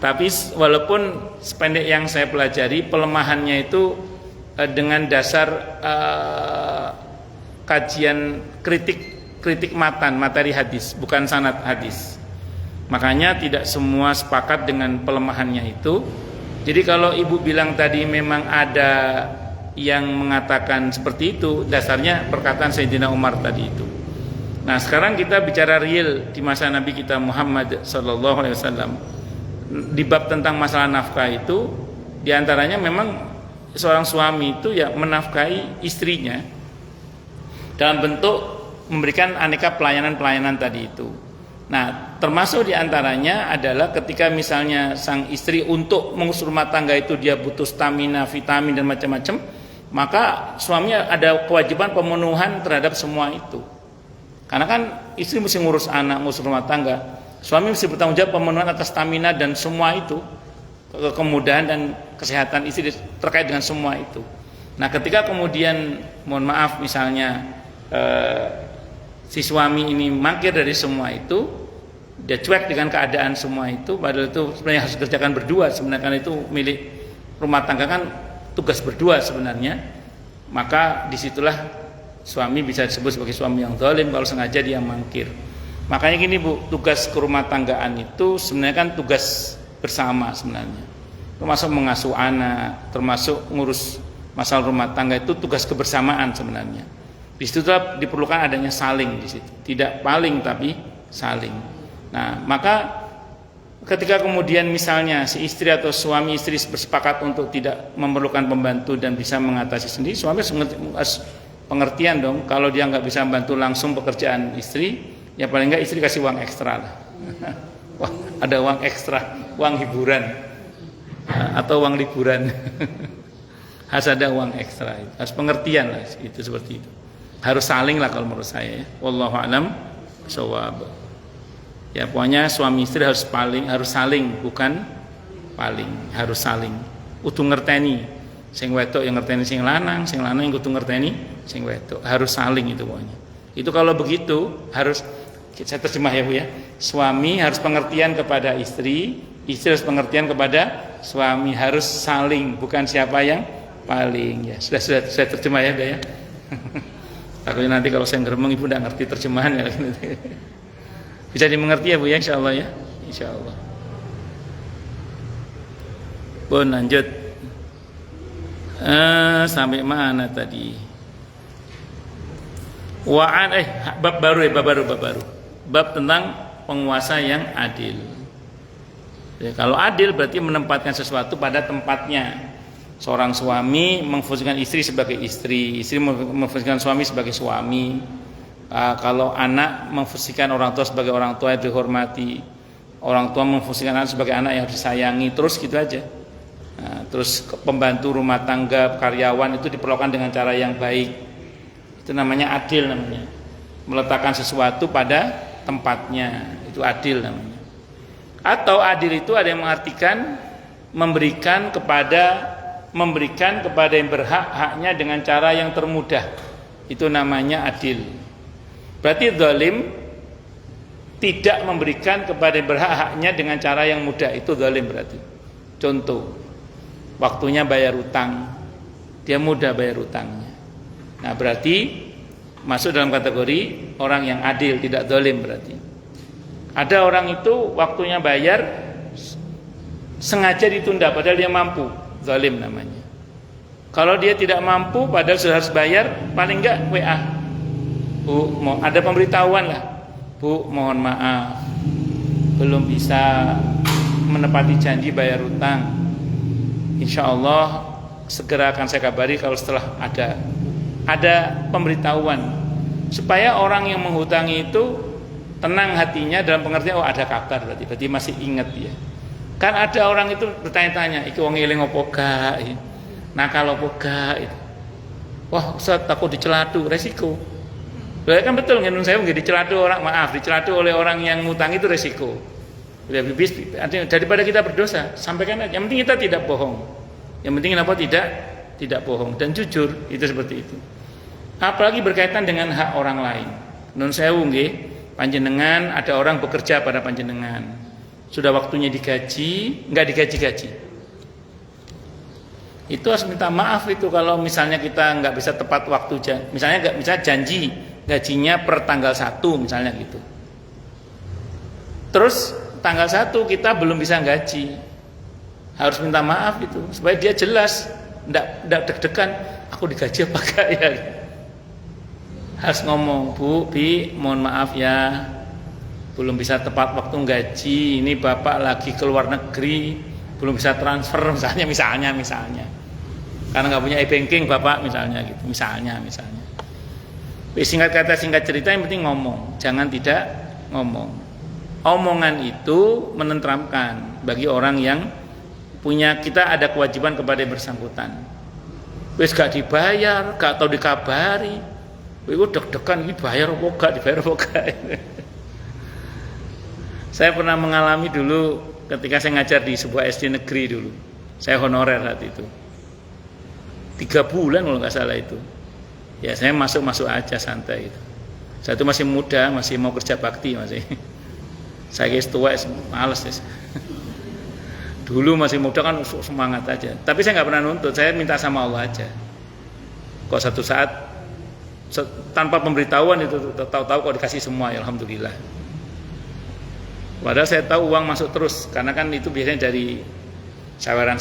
Tapi walaupun sependek yang saya pelajari, pelemahannya itu dengan dasar kajian kritik materi hadis, bukan sanad hadis. Makanya tidak semua sepakat dengan pelemahannya itu. Jadi kalau ibu bilang tadi memang ada yang mengatakan seperti itu, dasarnya perkataan Sayyidina Umar tadi itu. Nah, sekarang kita bicara real di masa Nabi kita Muhammad sallallahu alaihi wasallam. Di bab tentang masalah nafkah itu, diantaranya memang seorang suami itu ya menafkahi istrinya dalam bentuk memberikan aneka pelayanan-pelayanan tadi itu. Nah, termasuk diantaranya adalah ketika misalnya sang istri untuk mengurus rumah tangga itu dia butuh stamina, vitamin dan macam-macam, maka suaminya ada kewajiban pemenuhan terhadap semua itu. Karena kan istri mesti ngurus anak, ngurus rumah tangga, suami mesti bertanggung jawab pemenuhan atas stamina dan semua itu, kemudahan dan kesehatan istri terkait dengan semua itu. Nah, ketika kemudian mohon maaf misalnya si suami ini mangkir dari semua itu, dia cuek dengan keadaan semua itu, padahal itu sebenarnya harus dikerjakan berdua, sebenarnya kan itu milik rumah tangga kan, tugas berdua sebenarnya. Maka disitulah suami bisa disebut sebagai suami yang zalim kalau sengaja dia mangkir. Makanya gini Bu, tugas kerumah tanggaan itu sebenarnya kan tugas bersama sebenarnya, termasuk mengasuh anak, termasuk ngurus masalah rumah tangga itu tugas kebersamaan sebenarnya. Di situ diperlukan adanya saling di situ, tidak paling tapi saling. Nah, maka ketika kemudian misalnya si istri atau suami istri bersepakat untuk tidak memerlukan pembantu dan bisa mengatasi sendiri, suami harus pengertian dong. Kalau dia nggak bisa membantu langsung pekerjaan istri, ya paling nggak istri kasih uang ekstra lah. Wah, ada uang ekstra, uang hiburan atau uang liburan. Harus ada uang ekstra, harus pengertian lah, itu seperti itu. Harus saling lah kalau menurut saya ya. Wallahu a'lam bishawab. Ya pokoknya suami istri harus saling, bukan paling, harus saling. Kudu ngerteni sing wedok yang ngerteni sing lanang yang kudu ngerteni sing wedok. Harus saling itu pokoknya. Itu kalau begitu harus, saya terjemah ya Bu ya. Suami harus pengertian kepada istri harus pengertian kepada suami, harus saling, bukan siapa yang paling ya. Sudah saya terjemah ya Bu ya. Takutnya nanti kalau saya ngeremeng ibu tidak ngerti terjemahan ya. Bisa dimengerti ya Bu ya, insyaallah ya. Insyaallah. Bon, lanjut. Sampai mana tadi? Bab baru. Bab tentang penguasa yang adil. Ya, kalau adil berarti menempatkan sesuatu pada tempatnya. Seorang suami memfungsikan istri sebagai istri memfungsikan suami sebagai suami. Kalau anak memfungsikan orang tua sebagai orang tua yang dihormati. orang tua memfungsikan anak sebagai anak yang disayangi, terus gitu aja. Nah, terus pembantu rumah tangga, karyawan itu diperlakukan dengan cara yang baik. Itu namanya adil namanya. Meletakkan sesuatu pada tempatnya, itu adil namanya. Atau adil itu ada yang mengartikan memberikan kepada yang berhak haknya dengan cara yang termudah. Itu namanya adil. Berarti zalim tidak memberikan kepada yang berhak haknya dengan cara yang mudah, itu zalim berarti. Contoh, waktunya bayar utang, dia mudah bayar utangnya. Nah, berarti masuk dalam kategori orang yang adil, tidak zalim berarti. Ada orang itu waktunya bayar sengaja ditunda padahal dia mampu, zalim namanya. Kalau dia tidak mampu padahal sudah harus bayar, paling enggak WA. Bu, mau ada pemberitahuan lah. Bu, mohon maaf, belum bisa menepati janji bayar utang. Insya Allah segera akan saya kabari kalau setelah ada pemberitahuan, supaya orang yang menghutangi itu tenang hatinya dalam pengertian ada kabar, berarti masih ingat dia. Kan ada orang itu bertanya-tanya, iki wong eling opo gak, nakal opo gak itu. Wah, Ustaz takut dicelatu, resiko. Lah kan betul kan, saya nggak dicelatu orang, dicelatu oleh orang yang ngutang itu resiko. Daripada kita berdosa, sampaikan aja. Yang penting kita tidak bohong. Yang penting kenapa tidak bohong dan jujur, itu seperti itu. Apalagi berkaitan dengan hak orang lain. Nun sewu nggih, panjenengan ada orang bekerja pada panjenengan. Sudah waktunya digaji, nggak digaji-gaji. Itu harus minta maaf itu kalau misalnya kita nggak bisa tepat waktu, misalnya janji gajinya per tanggal 1 misalnya gitu. Terus tanggal 1 kita belum bisa gaji. Harus minta maaf itu supaya dia jelas, enggak deg-degan, aku digaji apa enggak ya. Harus ngomong, Bu, Bi, mohon maaf ya, belum bisa tepat waktu gaji, ini Bapak lagi keluar negeri, belum bisa transfer misalnya. Karena nggak punya e-banking Bapak misalnya gitu, misalnya. Singkat kata singkat cerita, yang penting ngomong, jangan tidak ngomong. Omongan itu menenteramkan bagi orang yang punya, kita ada kewajiban kepada yang bersangkutan. Wis gak dibayar, gak tahu dikabari, itu deg-degan, ini bayar apa dibayar apa. Saya pernah mengalami dulu ketika saya ngajar di sebuah SD negeri dulu. Saya honorer saat itu. 3 bulan kalau nggak salah itu. Ya saya masuk aja santai itu. Saya itu masih muda, masih mau kerja bakti masih. Saya guys tua, males ya. Dulu masih muda kan semangat aja. Tapi saya nggak pernah nuntut, saya minta sama Allah aja. Kok satu saat tanpa pemberitahuan itu tahu-tahu kok dikasih semua, ya alhamdulillah. Padahal saya tahu uang masuk terus, karena kan itu biasanya dari saweran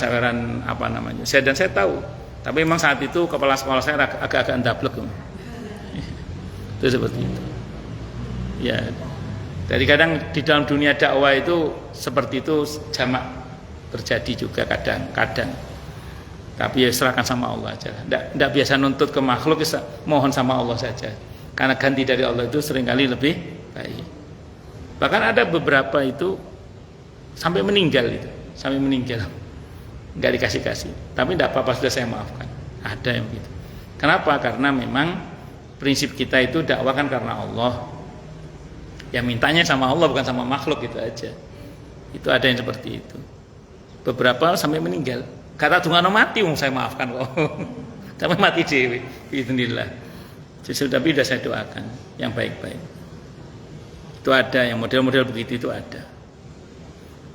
apa namanya. Saya tahu. Tapi memang saat itu kepala sekolah saya agak-agak endablek. Itu seperti itu. Ya. Jadi kadang di dalam dunia dakwah itu seperti itu jamak terjadi juga kadang. Tapi ya serahkan sama Allah aja. Tidak biasa nuntut ke makhluk, mohon sama Allah saja. Karena ganti dari Allah itu seringkali lebih baik. Bahkan ada beberapa itu sampai meninggal. Nggak dikasih. Tapi tidak apa-apa, sudah saya maafkan. Ada yang begitu. Kenapa? Karena memang prinsip kita itu dakwah kan karena Allah. Ya mintanya sama Allah bukan sama makhluk, gitu aja. Itu ada yang seperti itu. Beberapa sampai meninggal. Kata Tungano mati, saya maafkan kok. Sampai mati dewi. Bismillah. Tapi sudah saya doakan yang baik-baik. Itu ada yang model-model begitu, itu ada.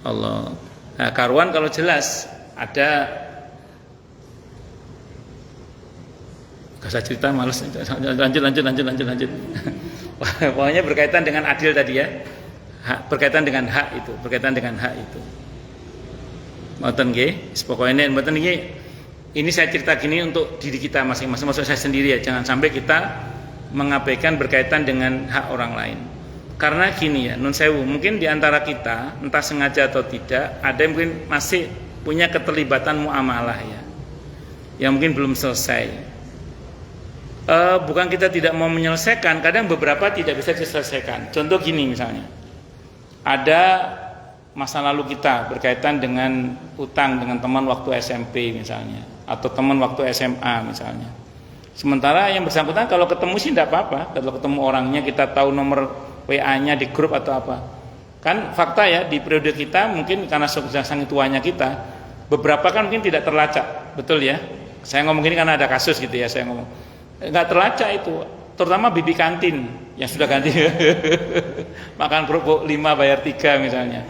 Allah. Nah, karuan kalau jelas ada, gak usah cerita, males. Lanjut. Pokoknya berkaitan dengan adil tadi ya, berkaitan dengan hak itu. Mboten nggih, pokoknya mboten nggih. Ini saya cerita gini untuk diri kita masing-masing, maksud saya sendiri ya. Jangan sampai kita mengabaikan berkaitan dengan hak orang lain. Karena gini ya, nun sewu, mungkin diantara kita entah sengaja atau tidak, ada yang mungkin masih punya keterlibatan muamalah ya, yang mungkin belum selesai. Bukan kita tidak mau menyelesaikan, kadang beberapa tidak bisa diselesaikan. Contoh gini misalnya, ada masa lalu kita berkaitan dengan utang dengan teman waktu SMP misalnya, atau teman waktu SMA misalnya. Sementara yang bersangkutan kalau ketemu sih tidak apa-apa, kalau ketemu orangnya kita tahu nomor WA-nya di grup atau apa. Kan fakta ya, di periode kita mungkin karena sudah sangat tuanya kita, beberapa kan mungkin tidak terlacak, betul ya. Saya ngomong gini karena ada kasus gitu ya, saya ngomong nggak terlacak itu, terutama bibi kantin yang sudah ganti makan kerupuk 5 bayar 3 misalnya.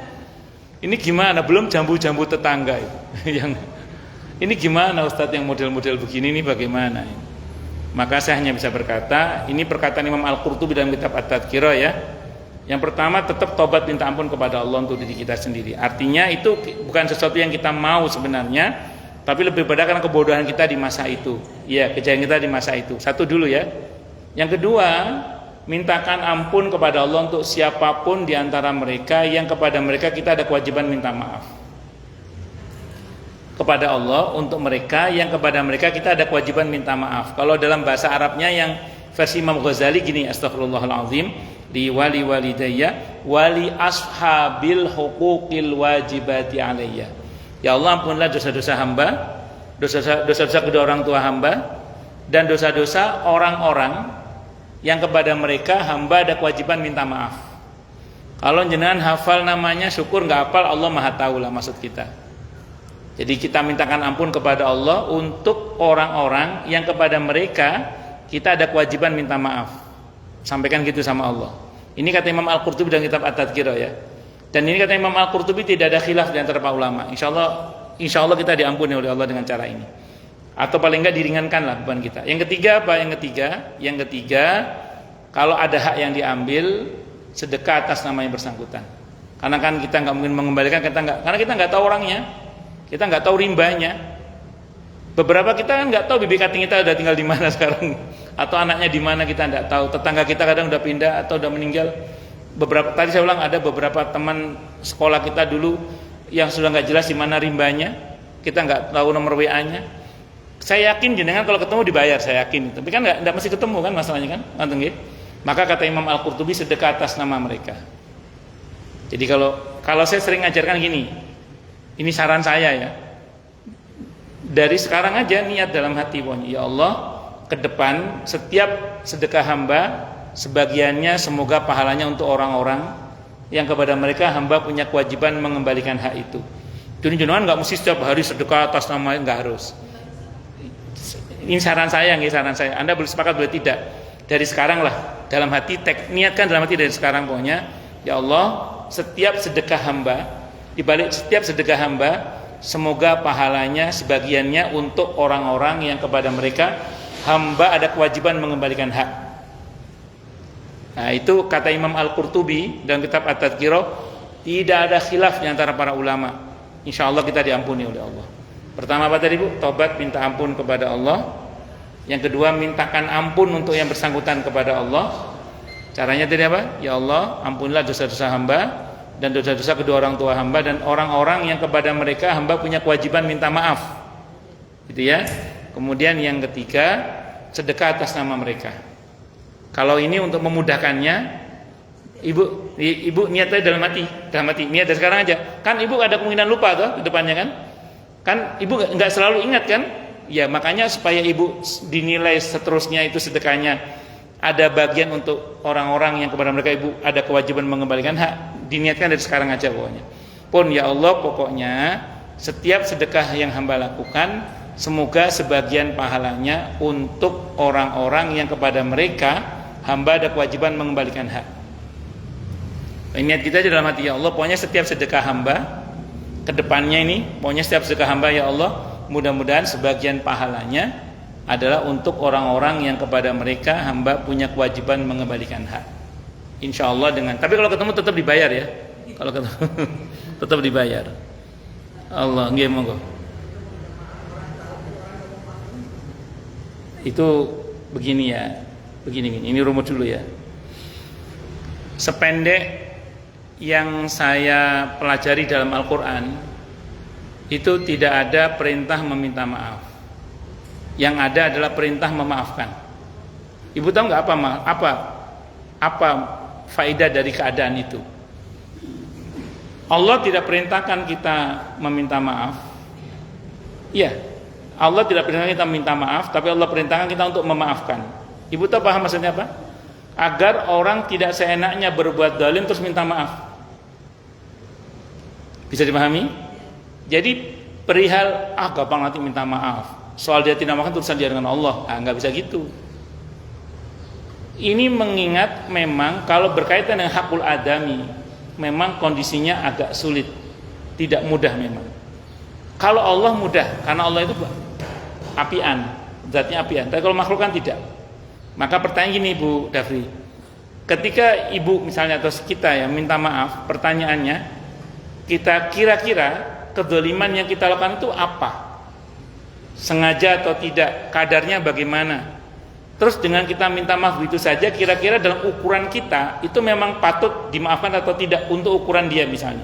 Ini gimana? Belum jambu-jambu tetangga itu. Yang ini gimana Ustadz yang model-model begini ini bagaimana? Maka saya hanya bisa berkata, ini perkataan Imam Al-Qurtubi dalam kitab At-Tadhkirah ya. Yang pertama, tetap tobat minta ampun kepada Allah untuk diri kita sendiri. Artinya itu bukan sesuatu yang kita mau sebenarnya, tapi lebih pada karena kebodohan kita di masa itu. Ya, kejadian kita di masa itu. Satu dulu ya. Yang kedua, mintakan ampun kepada Allah untuk siapapun di antara mereka yang kepada mereka kita ada kewajiban minta maaf. Kepada Allah untuk mereka yang kepada mereka kita ada kewajiban minta maaf. Kalau dalam bahasa Arabnya yang versi Imam Ghazali gini, astaghfirullahalazim, di wali walidayya wali ashabil huquqil wajibati alayya. Ya Allah, ampunlah dosa-dosa hamba, dosa-dosa kedua orang tua hamba, dan dosa-dosa orang-orang yang kepada mereka hamba ada kewajiban minta maaf. Kalau jenengan hafal namanya syukur, nggak hafal Allah Maha tahu lah maksud kita. Jadi kita mintakan ampun kepada Allah untuk orang-orang yang kepada mereka kita ada kewajiban minta maaf. Sampaikan gitu sama Allah. Ini kata Imam Al-Qurtubi dalam kitab At-Tadhkirah ya. Dan ini kata Imam Al-Qurtubi tidak ada khilaf di antara para ulama. Insya Allah kita diampuni oleh Allah dengan cara ini. Atau paling enggak diringankanlah beban kita. Yang ketiga apa? Yang ketiga, kalau ada hak yang diambil, sedekah atas nama yang bersangkutan. Karena kan kita nggak mungkin mengembalikan, karena kita nggak tahu orangnya. Kita nggak tahu rimbanya. Beberapa kita kan nggak tahu bibi kating kita udah tinggal di mana sekarang, atau anaknya di mana kita nggak tahu. Tetangga kita kadang udah pindah atau udah meninggal. Tadi saya ulang, ada beberapa teman sekolah kita dulu yang sudah nggak jelas di mana rimbanya. Kita nggak tahu nomor WA-nya. Saya yakin jenengan kalau ketemu dibayar, saya yakin. Tapi kan nggak mesti ketemu kan masalahnya kan, nonton gitu. Maka kata Imam Al-Qurtubi sedekah atas nama mereka. Jadi kalau saya sering ngajarkan gini. Ini saran saya ya. Dari sekarang aja niat dalam hati, ya Allah, ke depan setiap sedekah hamba sebagiannya semoga pahalanya untuk orang-orang yang kepada mereka hamba punya kewajiban mengembalikan hak itu. Jadi jangan nggak mesti setiap hari sedekah atas nama, nggak harus. Ini saran saya, saran saya. Anda boleh sepakat boleh tidak. Dari sekarang lah dalam hati niatkan dalam hati dari sekarang pokoknya, ya Allah, setiap sedekah hamba, dibalik setiap sedekah hamba semoga pahalanya sebagiannya untuk orang-orang yang kepada mereka hamba ada kewajiban mengembalikan hak. Nah, itu kata Imam Al-Qurtubi dalam kitab At-Tadhkirah, tidak ada khilaf di antara para ulama. Insyaallah kita diampuni oleh Allah. Pertama apa tadi Bu? Tobat minta ampun kepada Allah. Yang kedua mintakan ampun untuk yang bersangkutan kepada Allah. Caranya tadi apa? Ya Allah, ampunilah dosa-dosa hamba dan dosa-dosa kedua orang tua hamba dan orang-orang yang kepada mereka hamba punya kewajiban minta maaf. Gitu ya. Kemudian yang ketiga, sedekah atas nama mereka. Kalau ini untuk memudahkannya, ibu niatnya dalam hati, niat dari sekarang aja. Kan ibu ada kemungkinan lupa tuh ke depannya kan? Kan ibu nggak selalu ingat kan? Ya makanya supaya ibu dinilai seterusnya itu sedekahnya ada bagian untuk orang-orang yang kepada mereka ibu ada kewajiban mengembalikan hak, diniatkan dari sekarang aja pokoknya. Pun ya Allah, pokoknya setiap sedekah yang hamba lakukan semoga sebagian pahalanya untuk orang-orang yang kepada mereka hamba ada kewajiban mengembalikan hak. Niat kita di dalam hati, ya Allah, pokoknya setiap sedekah hamba ke depannya ini, pokoknya setiap sedekah hamba ya Allah, mudah-mudahan sebagian pahalanya adalah untuk orang-orang yang kepada mereka hamba punya kewajiban mengembalikan hak. Insya Allah dengan. Tapi kalau ketemu tetap dibayar ya. Kalau ketemu tetap dibayar. Allah, nggih monggo. Itu begini ya. Begini. Ini rumus dulu ya. Sependek yang saya pelajari dalam Al-Qur'an itu tidak ada perintah meminta maaf. Yang ada adalah perintah memaafkan. Ibu tahu nggak apa faedah dari keadaan itu? Allah tidak perintahkan kita meminta maaf. Iya, Allah tidak perintahkan kita meminta maaf, tapi Allah perintahkan kita untuk memaafkan. Ibu tahu paham maksudnya apa? Agar orang tidak seenaknya berbuat zalim terus minta maaf. Bisa dipahami? Jadi perihal gampang nanti minta maaf, soal dia tidak makan urusan dia dengan Allah, nggak bisa gitu. Ini mengingat memang kalau berkaitan dengan hakul adami, memang kondisinya agak sulit, tidak mudah memang. Kalau Allah mudah, karena Allah itu apian, zatnya apian. Tapi kalau makhluk kan tidak. Maka pertanyaan gini Bu Dafri, ketika ibu misalnya atau kita ya minta maaf, pertanyaannya, kita kira-kira kezaliman yang kita lakukan itu apa? Sengaja atau tidak? Kadarnya bagaimana? Terus dengan kita minta maaf itu saja, kira-kira dalam ukuran kita itu memang patut dimaafkan atau tidak untuk ukuran dia misalnya.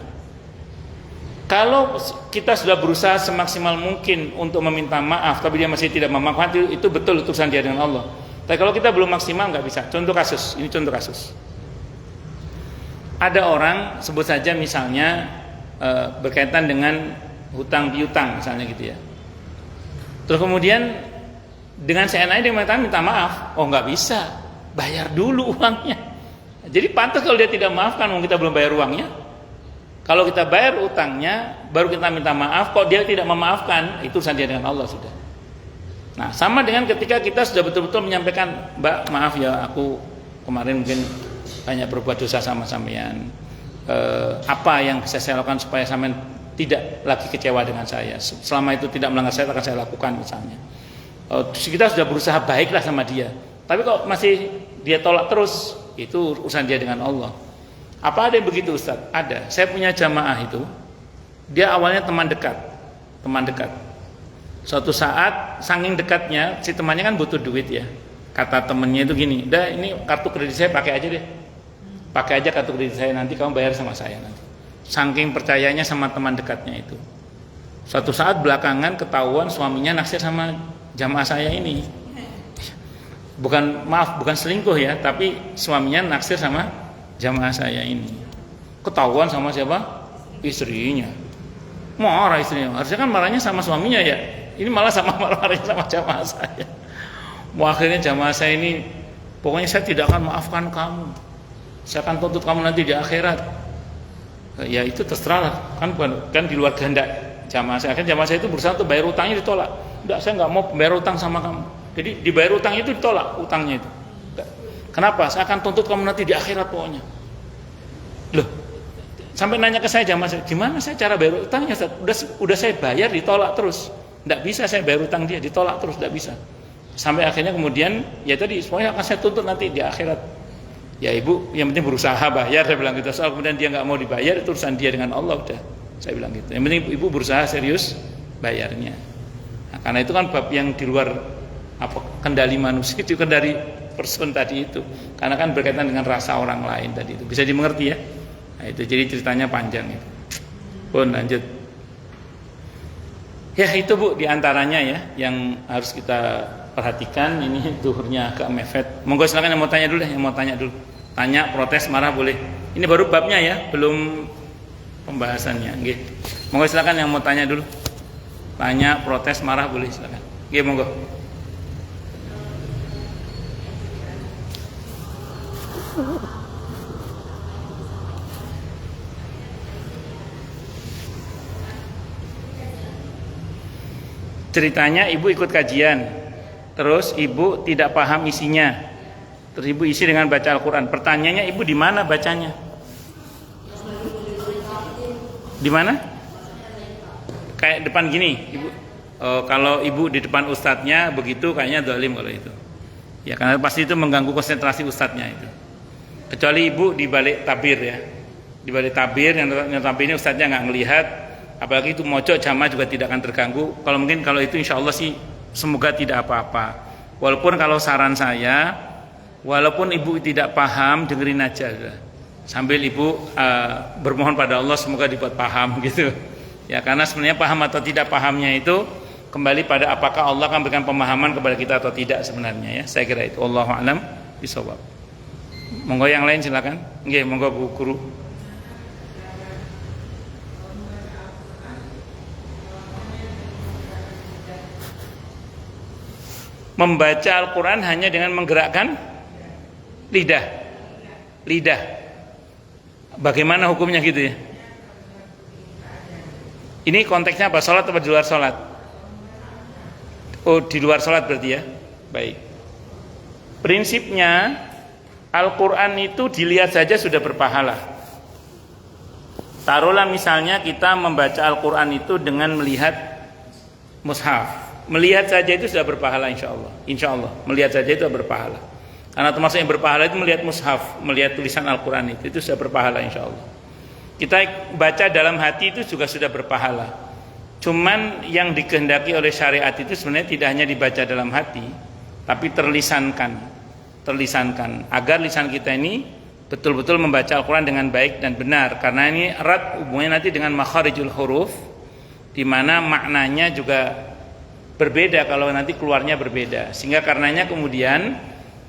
Kalau kita sudah berusaha semaksimal mungkin untuk meminta maaf, tapi dia masih tidak memaafkan, itu betul urusan dia dengan Allah. Tapi kalau kita belum maksimal nggak bisa. Contoh kasus, ini contoh kasus. Ada orang sebut saja misalnya berkaitan dengan hutang piutang misalnya gitu ya. Terus kemudian dengan seenaknya dia mengatakan minta maaf. Oh nggak bisa, bayar dulu uangnya. Jadi pantas kalau dia tidak maafkan, kita belum bayar uangnya. Kalau kita bayar utangnya, baru kita minta maaf. Kok dia tidak memaafkan, itu urusan dia dengan Allah sudah. Nah sama dengan ketika kita sudah betul-betul menyampaikan, Mbak maaf ya, aku kemarin mungkin banyak berbuat dosa sama sampean. Apa yang bisa saya lakukan supaya sampean tidak lagi kecewa dengan saya. Selama itu tidak melanggar saya, akan saya lakukan misalnya. Kita sudah berusaha baiklah sama dia, tapi kok masih dia tolak terus, itu urusan dia dengan Allah. Apa ada yang begitu Ustaz? Ada. Saya punya jamaah itu, dia awalnya teman dekat. Suatu saat saking dekatnya, si temannya kan butuh duit ya. Kata temennya itu gini, "Dah ini kartu kredit saya pakai aja deh. Pakai aja kartu kredit saya, nanti kamu bayar sama saya nanti." Saking percayanya sama teman dekatnya itu. Suatu saat belakangan ketahuan suaminya naksir sama jamaah saya ini. Bukan selingkuh ya, tapi suaminya naksir sama jamaah saya ini. Ketahuan sama siapa? Istrinya. Marah istrinya. Harusnya kan marahnya sama suaminya ya. Ini malah marahnya sama jamaah saya. Akhirnya jamaah saya ini, pokoknya saya tidak akan maafkan kamu. Saya akan tuntut kamu nanti di akhirat. Ya itu terserah kan di luar kehendak jamaah saya. Kan jamaah saya itu berusaha untuk bayar utangnya, ditolak. Enggak, saya nggak mau bayar utang sama kamu. Jadi dibayar utang itu ditolak, utangnya itu. Enggak. Kenapa? Saya akan tuntut kamu nanti di akhirat pokoknya. Loh, sampai nanya ke saya jamaah saya, gimana saya cara bayar utangnya? Udah saya bayar, ditolak terus. Enggak bisa saya bayar utang dia, ditolak terus, enggak bisa. Sampai akhirnya kemudian ya tadi semuanya akan saya tuntut nanti di akhirat. Ya ibu, yang penting berusaha bayar, saya bilang gitu. Soal kemudian dia nggak mau dibayar, itu urusan dia dengan Allah udah. Saya bilang gitu. Yang penting ibu berusaha serius bayarnya. Nah, karena itu kan bab yang di luar kendali manusia, itu kendali person tadi itu. Karena kan berkaitan dengan rasa orang lain tadi itu. Bisa dimengerti ya? Nah, itu jadi ceritanya panjang itu. Pun lanjut. Ya itu Bu diantaranya ya yang harus kita perhatikan. Ini duhurnya agak mepet. Monggo silakan yang mau tanya dulu deh, yang mau tanya dulu. Tanya, protes, marah boleh. Ini baru babnya ya, belum pembahasannya. Nggih. Monggo silakan yang mau tanya dulu. Tanya, protes, marah boleh silakan. Nggih, monggo. Ceritanya ibu ikut kajian, terus ibu tidak paham isinya, terus ibu isi dengan baca Al-Quran. Pertanyaannya ibu di mana bacanya? Di mana? Kayak depan gini, ibu. Kalau ibu di depan ustadznya begitu, kayaknya zalim kalau itu. Ya karena pasti itu mengganggu konsentrasi ustadznya itu. Kecuali ibu di balik tabir ya, di balik tabir yang tabirnya ustadznya nggak ngelihat. Apalagi itu mojok jamaah juga tidak akan terganggu. Kalau itu insya Allah sih semoga tidak apa-apa. Walaupun kalau saran saya, walaupun ibu tidak paham, dengerin aja sudah. Sambil ibu bermohon pada Allah semoga dibuat paham gitu. Ya karena sebenarnya paham atau tidak pahamnya itu kembali pada apakah Allah akan berikan pemahaman kepada kita atau tidak sebenarnya ya. Saya kira itu. Wallahu a'lam bishawab. Monggo yang lain silakan. Nggih, monggo Bu Guru. membaca Al-Quran hanya dengan menggerakkan lidah. Bagaimana hukumnya gitu ya? Ini konteksnya apa? Sholat atau di luar sholat? Oh, di luar sholat berarti ya. Baik. Prinsipnya Al-Quran itu dilihat saja sudah berpahala. Taruhlah misalnya kita membaca Al-Quran itu dengan melihat mushaf. Melihat saja itu sudah berpahala insya Allah. Melihat saja itu berpahala. Karena termasuk yang berpahala itu melihat mushaf, melihat tulisan Al-Quran itu sudah berpahala insya Allah. Kita baca dalam hati itu juga sudah berpahala. Cuman yang dikehendaki oleh syariat itu sebenarnya tidak hanya dibaca dalam hati, tapi terlisankan agar lisan kita ini betul-betul membaca Al-Quran dengan baik dan benar, karena ini erat hubungannya nanti dengan makharijul huruf, di mana maknanya juga berbeda kalau nanti keluarnya berbeda. Sehingga karenanya kemudian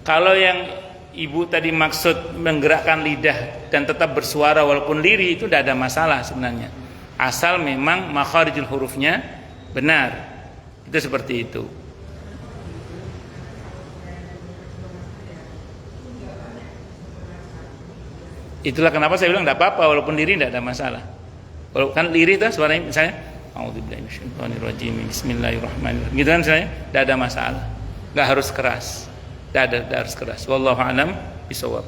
kalau yang ibu tadi maksud menggerakkan lidah dan tetap bersuara walaupun lirih, itu tidak ada masalah sebenarnya, asal memang makharijul hurufnya benar. Itu seperti itu. Itulah kenapa saya bilang tidak apa-apa walaupun lirih, tidak ada masalah. Walaupun kan lirih itu suaranya misalnya a'udzubillahi minasyaitonirrajim bismillahirrahmanirrahim gitu kan, misalnya tidak ada masalah, nggak harus keras, tidak harus keras. Wallahu a'lam bishawab.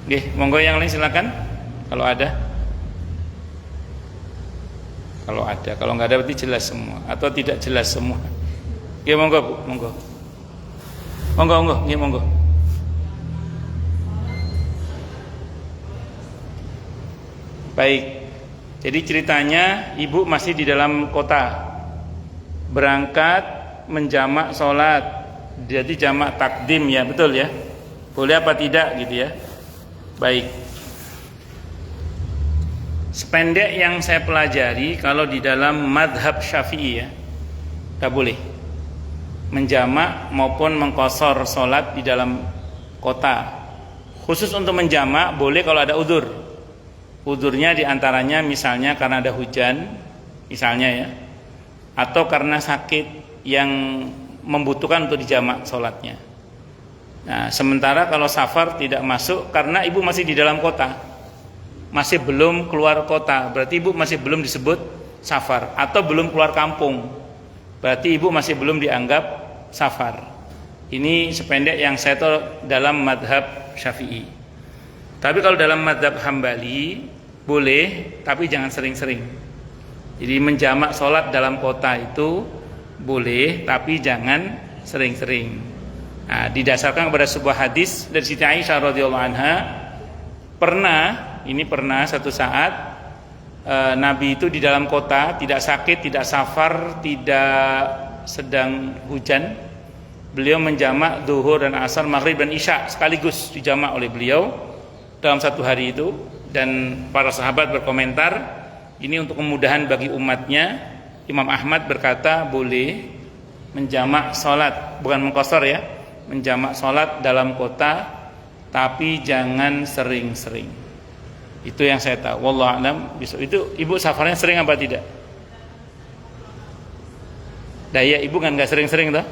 Oke, monggo yang lain silakan kalau ada. Kalau nggak ada berarti jelas semua atau tidak jelas semua. Oke, monggo Bu, monggo. Monggo. Baik, jadi ceritanya ibu masih di dalam kota, berangkat menjamak sholat, jadi jamak takdim ya, betul ya? Boleh apa tidak gitu ya? Baik. Sependek yang saya pelajari, kalau di dalam madhab Syafi'i ya, tak boleh menjamak maupun mengqashar sholat di dalam kota. Khusus untuk menjamak boleh kalau ada udzur. Udurnya diantaranya misalnya karena ada hujan, misalnya ya, atau karena sakit yang membutuhkan untuk dijamak sholatnya. Nah, sementara kalau safar tidak masuk karena ibu masih di dalam kota, masih belum keluar kota, berarti ibu masih belum disebut safar, atau belum keluar kampung, berarti ibu masih belum dianggap safar. Ini sependek yang saya tahu dalam madhab Syafi'i. Tapi kalau dalam madhab Hambali boleh, tapi jangan sering-sering. Jadi menjamak sholat dalam kota itu boleh, tapi jangan sering-sering. Nah, didasarkan kepada sebuah hadis dari Siti Aisyah radhiyallahu anha, pernah satu saat Nabi itu di dalam kota, tidak sakit, tidak safar, tidak sedang hujan. Beliau menjamak zuhur dan asar, maghrib dan isya sekaligus dijamak oleh beliau dalam satu hari itu, dan para sahabat berkomentar ini untuk kemudahan bagi umatnya. Imam Ahmad berkata boleh menjamak sholat, bukan mengqashar ya, menjamak sholat dalam kota, tapi jangan sering-sering. Itu yang saya tahu. Wallahu a'lam. Itu ibu safarnya sering apa tidak? Daya ibu kan nggak sering-sering toh?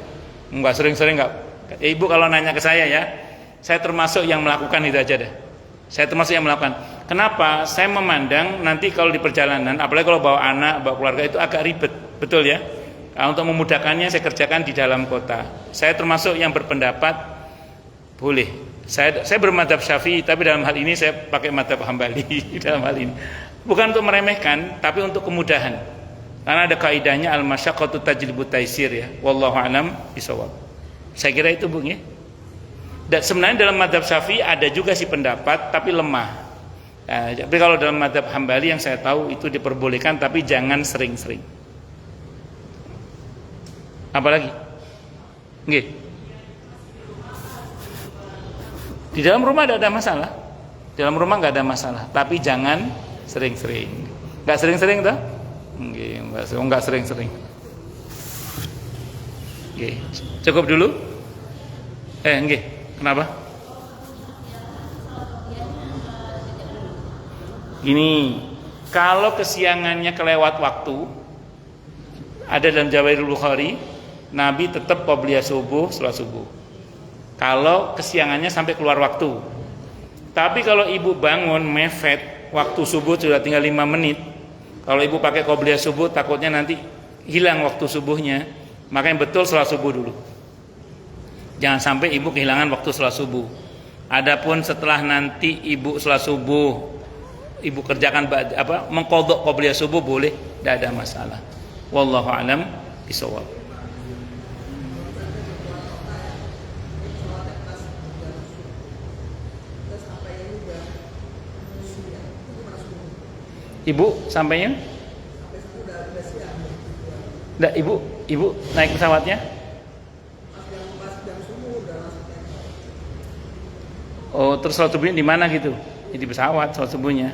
Nggak sering-sering nggak. Ibu kalau nanya ke saya ya, saya termasuk yang melakukan itu aja deh. Saya termasuk yang melakukan. Kenapa? Saya memandang nanti kalau di perjalanan, apalagi kalau bawa anak, bawa keluarga, itu agak ribet, betul ya? Nah, untuk memudahkannya saya kerjakan di dalam kota. Saya termasuk yang berpendapat boleh. Saya bermadhab Syafi'i, tapi dalam hal ini saya pakai madhab Hambali dalam hal ini. Bukan untuk meremehkan, tapi untuk kemudahan. Karena ada kaidahnya al-masyaqqatu tajlibut taisir ya. Wallahu a'lam bishawab. Saya kira itu Bu ya. Dan sebenarnya dalam madhab Syafi'i ada juga sih pendapat, tapi lemah. Nah, tapi kalau dalam madhab Hambali yang saya tahu itu diperbolehkan, tapi jangan sering-sering. Apalagi? Nggih. Di dalam rumah tidak ada masalah. Di dalam rumah nggak ada masalah, tapi jangan sering-sering. Nggak sering-sering toh? Nggih, nggak sering-sering. Nggih. Cukup dulu? Nggih. Kenapa? Gini, kalau kesiangannya kelewat waktu, ada dalam Jawahirul Bukhari, Nabi tetap qobliyah subuh, sholat subuh. Kalau kesiangannya sampai keluar waktu. Tapi kalau ibu bangun mepet, waktu subuh sudah tinggal 5 menit. Kalau ibu pakai qobliyah subuh, takutnya nanti hilang waktu subuhnya. Makanya betul sholat subuh dulu. Jangan sampai ibu kehilangan waktu sholat subuh. Adapun setelah nanti ibu sholat subuh, ibu kerjakan mengqadha qobliyah subuh boleh, tidak ada masalah. Wallahu a'lam bishawab. Ibu sampainya? Nggak, ibu naik pesawatnya? Oh, terus sholat subuhnya di mana gitu? Di pesawat sholat subuhnya.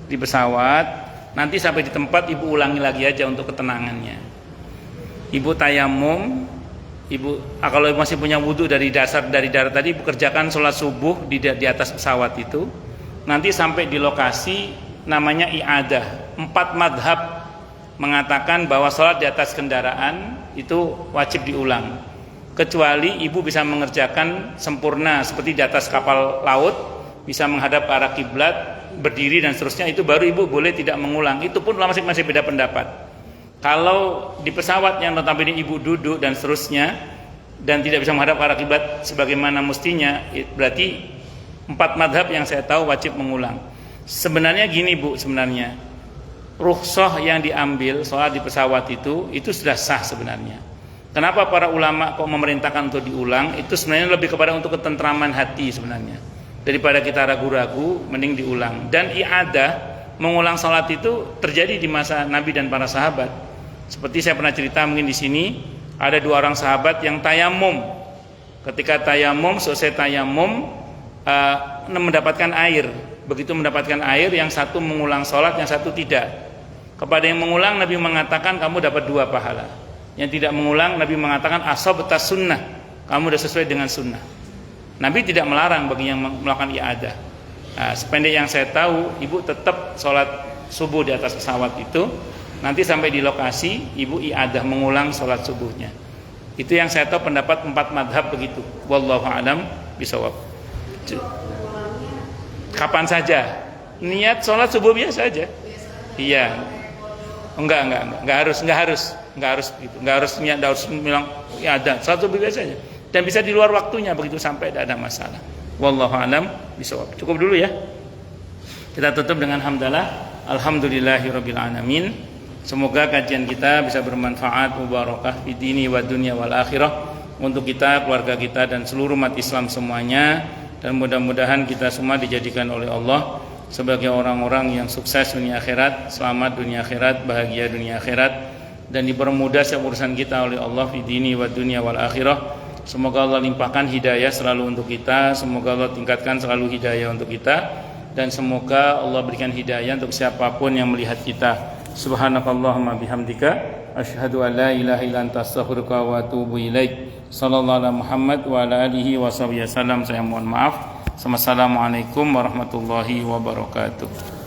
Di pesawat. Nanti sampai di tempat ibu ulangi lagi aja untuk ketenangannya. Ibu tayamum. Kalau masih punya wudhu dari darat tadi, ibu kerjakan sholat subuh di atas pesawat itu. Nanti sampai di lokasi namanya i'adah. 4 madhab mengatakan bahwa sholat di atas kendaraan itu wajib diulang. Kecuali ibu bisa mengerjakan sempurna seperti di atas kapal laut, bisa menghadap ke arah kiblat, berdiri dan seterusnya, itu baru ibu boleh tidak mengulang. Itu pun masih beda pendapat. Kalau di pesawat yang notabene ibu duduk dan seterusnya dan tidak bisa menghadap ke arah kiblat sebagaimana mestinya, berarti 4 madhab yang saya tahu wajib mengulang. Sebenarnya gini Bu, sebenarnya rukhsah yang diambil sholat di pesawat itu sudah sah sebenarnya. Kenapa para ulama kok memerintahkan untuk diulang? Itu sebenarnya lebih kepada untuk ketentraman hati sebenarnya. Daripada kita ragu-ragu, mending diulang. Dan i'adah, mengulang salat itu terjadi di masa Nabi dan para sahabat. Seperti saya pernah cerita mungkin di sini, ada 2 orang sahabat yang tayamum. Ketika tayamum, selesai tayamum, mendapatkan air. Begitu mendapatkan air, yang satu mengulang salat, yang satu tidak. Kepada yang mengulang, Nabi mengatakan kamu dapat 2 pahala. Yang tidak mengulang, Nabi mengatakan asabta sunnah, kamu sudah sesuai dengan sunnah. Nabi tidak melarang bagi yang melakukan i'adah. Nah, sependek yang saya tahu, ibu tetap sholat subuh di atas pesawat itu. Nanti sampai di lokasi, ibu i'adah mengulang sholat subuhnya. Itu yang saya tahu pendapat 4 madhab begitu. Wallahu a'lam bishawab. Kapan saja, niat sholat subuh biasa aja. Iya. Enggak harus begitu. Enggak harus bilang ya ada satu biasanya. Dan bisa di luar waktunya begitu sampai tidak ada masalah. Wallahu a'lam bishawab. Cukup dulu ya. Kita tutup dengan hamdalah. Alhamdulillahirabbil alamin. Semoga kajian kita bisa bermanfaat, mubarakah fi dini wa dunya wal akhirah untuk kita, keluarga kita dan seluruh umat Islam semuanya, dan mudah-mudahan kita semua dijadikan oleh Allah sebagai orang-orang yang sukses dunia akhirat, selamat dunia akhirat, bahagia dunia akhirat, dan dipermudah setiap urusan kita oleh Allah fi dini wa dunya wal akhirah. Semoga Allah limpahkan hidayah selalu untuk kita, semoga Allah tingkatkan selalu hidayah untuk kita, dan semoga Allah berikan hidayah untuk siapapun yang melihat kita. Subhanakallahumma bihamdika asyhadu an la ilaha illa anta astaghfiruka wa atubu ilaik. Sallallahu alaihi Muhammad wa ala alihi wasallam. Saya mohon maaf. Assalamualaikum warahmatullahi wabarakatuh.